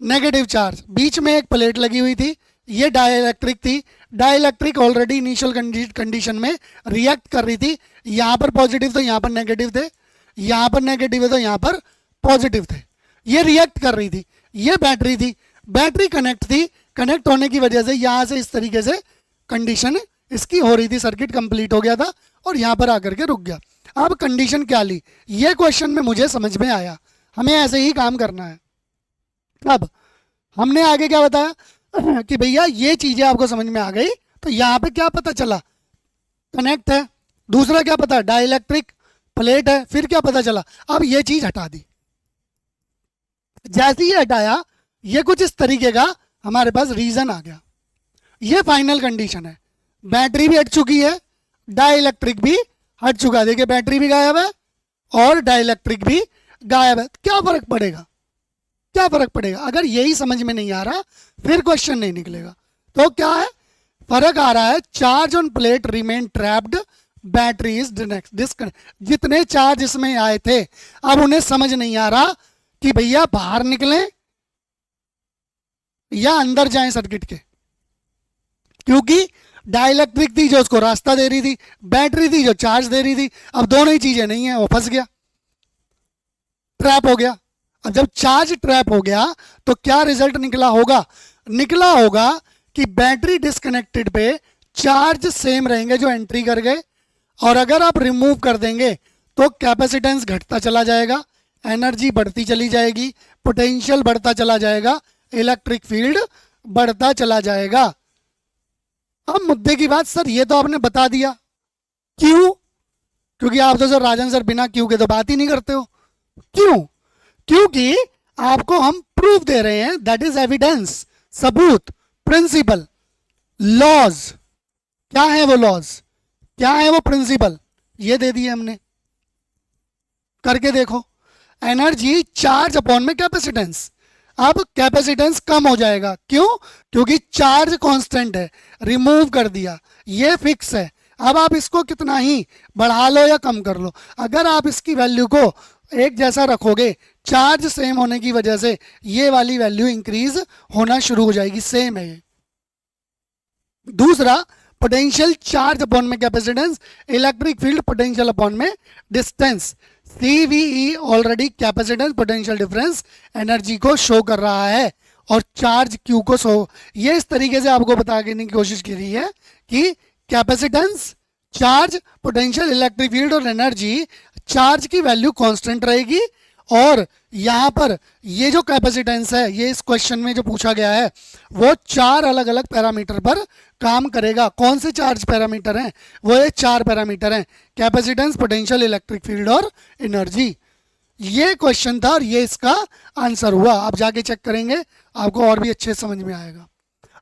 नेगेटिव चार्ज, बीच में एक प्लेट लगी हुई थी, ये डाइलेक्ट्रिक थी। डाइलेक्ट्रिक ऑलरेडी इनिशियल कंडीशन में रिएक्ट कर रही थी, यहाँ पर पॉजिटिव तो यहाँ पर नेगेटिव थे, यहाँ पर नेगेटिव है तो यहाँ पर पॉजिटिव थे, ये रिएक्ट कर रही थी। ये बैटरी थी, बैटरी कनेक्ट थी, कनेक्ट होने की वजह से यहाँ से इस तरीके से कंडीशन इसकी हो रही थी, सर्किट कंप्लीट हो गया था और यहाँ पर आकर के रुक गया। अब कंडीशन क्या ली, ये क्वेश्चन में मुझे समझ में आया, हमें ऐसे ही काम करना है। अब हमने आगे क्या बताया कि भैया ये चीजें आपको समझ में आ गई, तो यहाँ पे क्या पता चला, कनेक्ट है, दूसरा क्या पता डाइलेक्ट्रिक प्लेट है, फिर क्या पता चला, अब ये चीज हटा दी। जैसे ही हटाया ये कुछ इस तरीके का हमारे पास रीजन आ गया। ये फाइनल कंडीशन है, बैटरी भी हट चुकी है, डाइलेक्ट्रिक भी हट चुका है। देखिए बैटरी भी गायब है और डाइलेक्ट्रिक भी गायब है। क्या फर्क पड़ेगा, क्या फर्क पड़ेगा? अगर यही समझ में नहीं आ रहा फिर क्वेश्चन नहीं निकलेगा। तो क्या है फर्क आ रहा है, charge on plate remain trapped, battery is disconnect. जितने चार्ज इसमें आए थे अब उन्हें समझ नहीं आ रहा कि भैया बाहर निकलें या अंदर जाएं सर्किट के, क्योंकि डाइलेक्ट्रिक थी जो उसको रास्ता दे रही थी, बैटरी थी जो चार्ज दे रही थी। अब दोनों ही चीजें नहीं है, वो फंस गया, ट्रैप हो गया। अब जब चार्ज ट्रैप हो गया तो क्या रिजल्ट निकला होगा? निकला होगा कि बैटरी डिस्कनेक्टेड पे चार्ज सेम रहेंगे जो एंट्री कर गए, और अगर आप रिमूव कर देंगे तो कैपेसिटेंस घटता चला जाएगा, एनर्जी बढ़ती चली जाएगी, पोटेंशियल बढ़ता चला जाएगा, इलेक्ट्रिक फील्ड बढ़ता चला जाएगा। अब मुद्दे की बात, सर ये तो आपने बता दिया, क्यों? क्योंकि आप तो सर राजन सर बिना क्यों के तो बात ही नहीं करते हो। क्यों? क्योंकि आपको हम प्रूफ दे रहे हैं, दैट इज एविडेंस, सबूत, प्रिंसिपल, लॉज। क्या है वो लॉज, क्या है वो प्रिंसिपल, ये दे दिए हमने, करके देखो। एनर्जी चार्ज अपॉन में कैपेसिटेंस। अब कैपेसिटेंस कम हो जाएगा, क्यों? क्योंकि चार्ज कांस्टेंट है, रिमूव कर दिया, ये फिक्स है। अब आप इसको कितना ही बढ़ा लो या कम कर लो, अगर आप इसकी वैल्यू को एक जैसा रखोगे, चार्ज सेम होने की वजह से ये वाली वैल्यू इंक्रीज होना शुरू हो जाएगी, सेम है ये। दूसरा, पोटेंशियल चार्ज अपॉन में capacitance, electric field potential upon में distance. CVE already capacitance potential difference energy को शो कर रहा है, और चार्ज Q को शो, ये इस तरीके से आपको बताने की कोशिश की रही है कि capacitance, charge, potential, electric field और एनर्जी, चार्ज की वैल्यू कांस्टेंट रहेगी, और यहां पर ये जो कैपेसिटेंस है, ये इस क्वेश्चन में जो पूछा गया है, वो 4 अलग अलग पैरामीटर पर काम करेगा। कौन से 4 पैरामीटर हैं? वो ये 4 पैरामीटर हैं, कैपेसिटेंस, पोटेंशियल, इलेक्ट्रिक फील्ड और एनर्जी। ये क्वेश्चन था और ये इसका आंसर हुआ। आप जाके चेक करेंगे, आपको और भी अच्छे समझ में आएगा।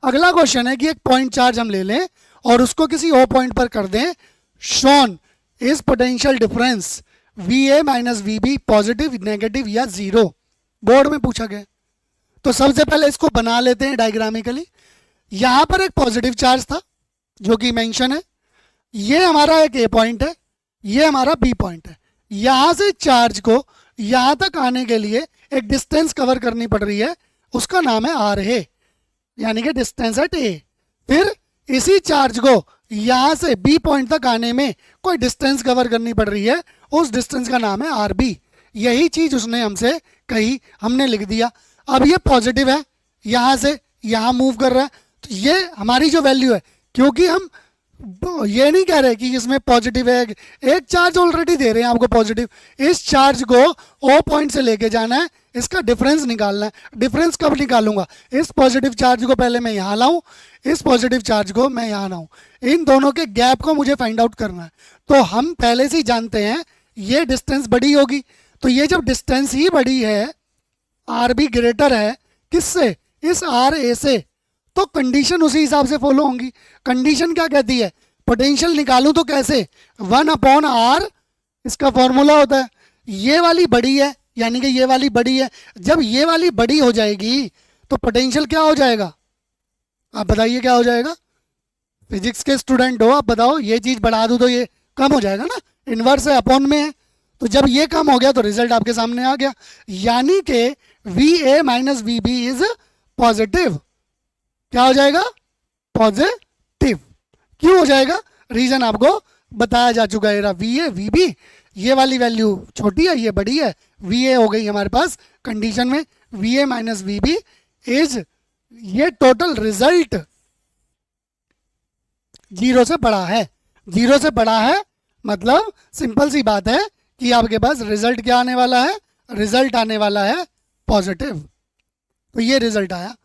अगला क्वेश्चन है कि एक पॉइंट चार्ज हम ले लें और उसको किसी ओ पॉइंट पर कर दें, shown is potential difference VA minus VB positive, negative या जीरो, बोर्ड में पूछा गया। तो सबसे पहले इसको बना लेते हैं डायग्रामिकली। यहां पर एक पॉजिटिव चार्ज था जो कि मेंशन है, ये हमारा एक A पॉइंट है, ये हमारा B पॉइंट है। यहां से चार्ज को यहां तक आने के लिए एक डिस्टेंस कवर करनी पड़ रही है, उसका नाम है RA, यानी कि डिस्टेंस एट A। फिर इसी चार्ज को यहां से B पॉइंट तक आने में कोई डिस्टेंस कवर करनी पड़ रही है, उस डिस्टेंस का नाम है RB। यही चीज उसने हमसे कही, हमने लिख दिया। अब ये पॉजिटिव है, यहां से यहां मूव कर रहा है, तो ये हमारी जो वैल्यू है, क्योंकि हम ये नहीं कह रहे कि इसमें पॉजिटिव है, एक चार्ज ऑलरेडी दे रहे हैं आपको पॉजिटिव, इस चार्ज को O पॉइंट से लेके जाना है, इसका डिफरेंस निकालना है। डिफरेंस कब निकालूंगा? इस पॉजिटिव चार्ज को पहले मैं यहाँ लाऊं, इस पॉजिटिव चार्ज को मैं यहाँ लाऊं, इन दोनों के गैप को मुझे फाइंड आउट करना है। तो हम पहले से ही जानते हैं ये डिस्टेंस बड़ी होगी, तो ये जब डिस्टेंस ही बड़ी है, RB ग्रेटर है किससे? इस RA से, तो कंडीशन उसी हिसाब से फॉलो होंगी। कंडीशन क्या कहती है? पोटेंशियल निकालूं तो कैसे? 1/R इसका फॉर्मूला होता है, ये वाली बड़ी है यानी कि ये वाली बड़ी है। जब ये वाली बड़ी हो जाएगी तो पोटेंशियल क्या हो जाएगा? आप बताइए क्या हो जाएगा? फिजिक्स के स्टूडेंट हो, आप बताओ, ये चीज बढ़ा दूं तो ये कम हो जाएगा ना, इनवर्स है, अपॉन में है। तो जब ये कम हो गया तो रिजल्ट आपके सामने आ गया, यानी कि VA minus VB is positive. क्या हो जाएगा? पॉजिटिव। क्यों हो जाएगा? रीजन आपको बताया जा चुका है। VA VB, ये वाली वैल्यू छोटी है, ये बड़ी है, VA हो गई हमारे पास कंडीशन में VA माइनस VB इज, ये टोटल रिजल्ट 0 से बड़ा है। 0 से बड़ा है मतलब सिंपल सी बात है कि आपके पास रिजल्ट क्या आने वाला है? रिजल्ट आने वाला है पॉजिटिव। तो ये रिजल्ट आया,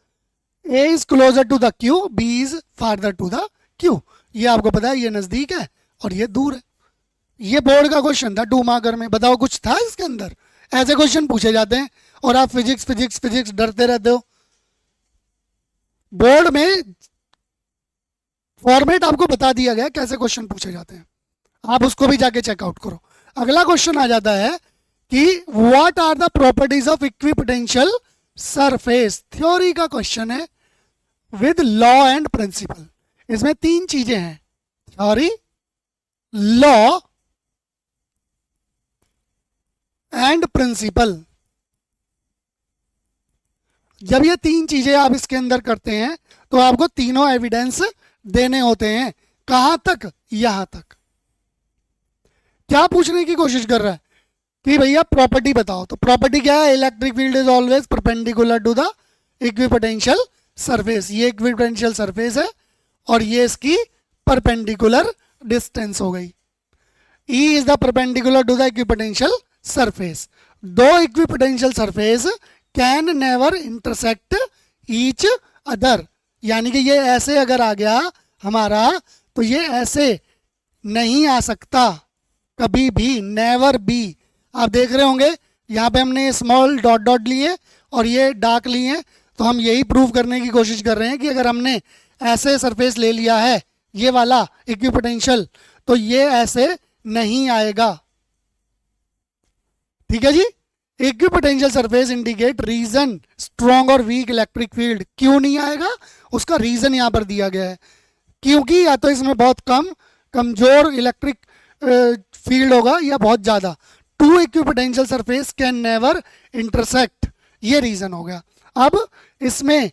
A is closer to the Q, B is farther to the Q। ये आपको पता है, ये नजदीक है और ये दूर है। ये बोर्ड का क्वेश्चन था 2 मार्कर में, बताओ कुछ था इसके अंदर? ऐसे क्वेश्चन पूछे जाते हैं और आप फिजिक्स फिजिक्स फिजिक्स डरते रहते हो। बोर्ड में फॉर्मेट आपको बता दिया गया कैसे क्वेश्चन पूछे जाते हैं, आप उसको भी जाके चेकआउट करो। अगला क्वेश्चन आ जाता है कि what are the properties of equipotential surface. Theory का क्वेश्चन है विद लॉ एंड प्रिंसिपल। इसमें 3 चीजें हैं, थ्योरी, लॉ एंड प्रिंसिपल। जब ये 3 चीजें आप इसके अंदर करते हैं तो आपको तीनों एविडेंस देने होते हैं। कहां तक? यहां तक। क्या पूछने की कोशिश कर रहा है कि भैया प्रॉपर्टी बताओ। तो प्रॉपर्टी क्या है? Electric field is always perpendicular to the equipotential surface. ये इक्विपोटेंशियल सरफेस है और ये इसकी परपेंडिकुलर डिस्टेंस हो गई। E is the perpendicular to the equipotential surface. दो equipotential surface can never intersect each other. यानी कि ये ऐसे अगर आ गया हमारा तो ये ऐसे नहीं आ सकता कभी भी, नेवर बी। आप देख रहे होंगे यहाँ पे हमने स्मॉल डॉट डॉट लिए और ये डार्क लिए, तो हम यही प्रूव करने की कोशिश कर रहे हैं कि अगर हमने ऐसे सरफेस ले लिया है ये वाला इक्विपोटेंशियल, तो ये ऐसे नहीं आएगा। ठीक है जी। Equipotential surface indicate region strong और वीक इलेक्ट्रिक फील्ड। क्यों नहीं आएगा उसका रीजन यहां पर दिया गया है, क्योंकि या तो इसमें बहुत कमजोर इलेक्ट्रिक फील्ड होगा या बहुत ज्यादा। Two equipotential surface can never intersect, ये रीजन हो गया। अब इसमें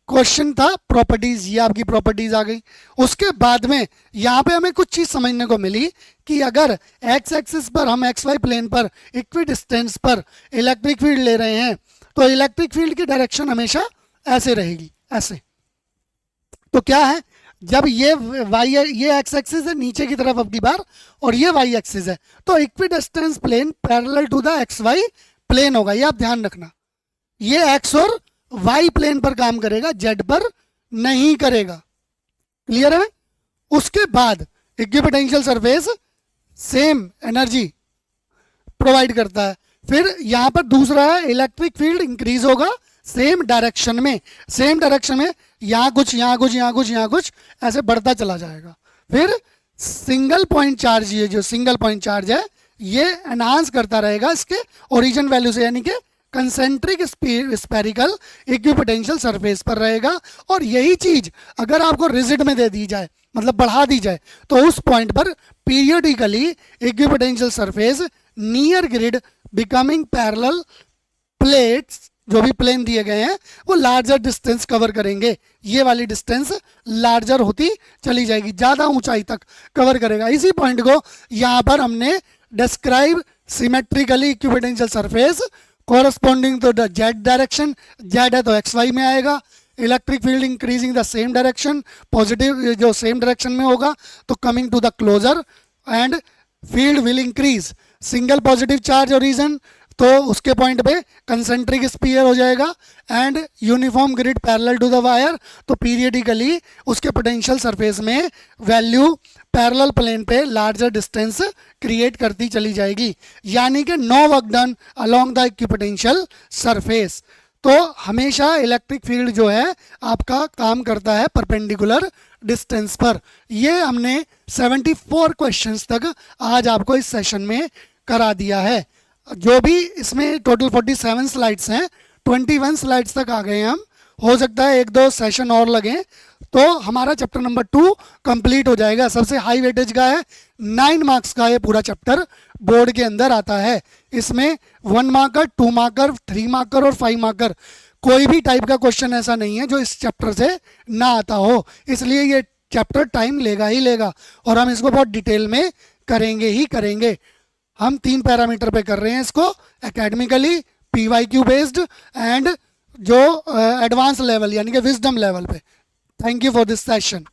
क्वेश्चन था प्रॉपर्टीज, ये आपकी प्रॉपर्टीज आ गई। उसके बाद में यहाँ पे हमें कुछ चीज समझने को मिली कि अगर एक्स एक्सिस पर हम एक्स वाई प्लेन पर इक्वी डिस्टेंस पर इलेक्ट्रिक फील्ड ले रहे हैं तो इलेक्ट्रिक फील्ड की डायरेक्शन हमेशा ऐसे रहेगी, ऐसे। तो क्या है, जब ये वाई ये एक्स एक्सिस है नीचे की तरफ अब की बार और ये वाई एक्सिस है, तो equidistance plane parallel to the X Y plane होगा। ये आप ध्यान रखना, ये एक्स और वाई प्लेन पर काम करेगा, जेड पर नहीं करेगा। क्लियर है? उसके बाद equipotential surface same energy provide करता है। फिर यहां पर दूसरा है इलेक्ट्रिक फील्ड इंक्रीज होगा सेम डायरेक्शन में, सेम डायरेक्शन में, यहां कुछ यहां कुछ यहां कुछ यहां कुछ ऐसे बढ़ता चला जाएगा। फिर सिंगल पॉइंट चार्ज, ये जो सिंगल पॉइंट चार्ज है ये एनहांस करता रहेगा इसके ओरिजिन वैल्यू से, यानी कि कंसेंट्रिक स्पेरिकल इक्विपोटेंशियल सरफेस पर रहेगा। और यही चीज अगर आपको रिजिड में दे दी जाए, मतलब बढ़ा दी जाए, तो उस पॉइंट पर periodically equipotential surface near grid becoming parallel plates, जो भी प्लेन दिए गए हैं वो लार्जर डिस्टेंस कवर करेंगे। ये वाली डिस्टेंस लार्जर होती चली जाएगी, ज्यादा ऊंचाई तक कवर करेगा। इसी पॉइंट को यहां पर हमने describe symmetrically equipotential surface corresponding to the z direction, z है तो एक्स वाई में आएगा। Electric field increasing the same direction, positive जो सेम डायरेक्शन में होगा, तो coming to the closer and field will increase. Single positive charge और region, तो उसके पॉइंट पे कंसेंट्रिक स्पीयर हो जाएगा and uniform grid parallel to the wire, तो पीरियडिकली उसके पोटेंशियल सरफेस में वैल्यू पैरेलल प्लेन पे लार्जर डिस्टेंस क्रिएट करती चली जाएगी। यानी कि no work done along the equipotential surface. तो हमेशा इलेक्ट्रिक फील्ड जो है आपका काम करता है परपेंडिकुलर डिस्टेंस पर। ये हमने 74 क्वेश्चंस तक आज आपको इस सेशन में करा दिया है। जो भी इसमें टोटल 47 स्लाइड्स हैं, 21 स्लाइड्स तक आ गए हैं हम। हो सकता है एक दो सेशन और लगे तो हमारा चैप्टर नंबर 2 कंप्लीट हो जाएगा। सबसे हाई वेटेज का है, 9 मार्क्स का ये पूरा चैप्टर बोर्ड के अंदर आता है। इसमें 1 मार्कर, 2 मार्कर, 3 मार्कर और 5 मार्कर, कोई भी टाइप का क्वेश्चन ऐसा नहीं है जो इस चैप्टर से ना आता हो। इसलिए ये चैप्टर टाइम लेगा ही लेगा और हम इसको बहुत डिटेल में करेंगे ही करेंगे। हम 3 पैरामीटर पे कर रहे हैं इसको, एकेडमिकली, PYQ बेस्ड एंड जो एडवांस लेवल यानी कि विजडम लेवल पे। Thank you for this session.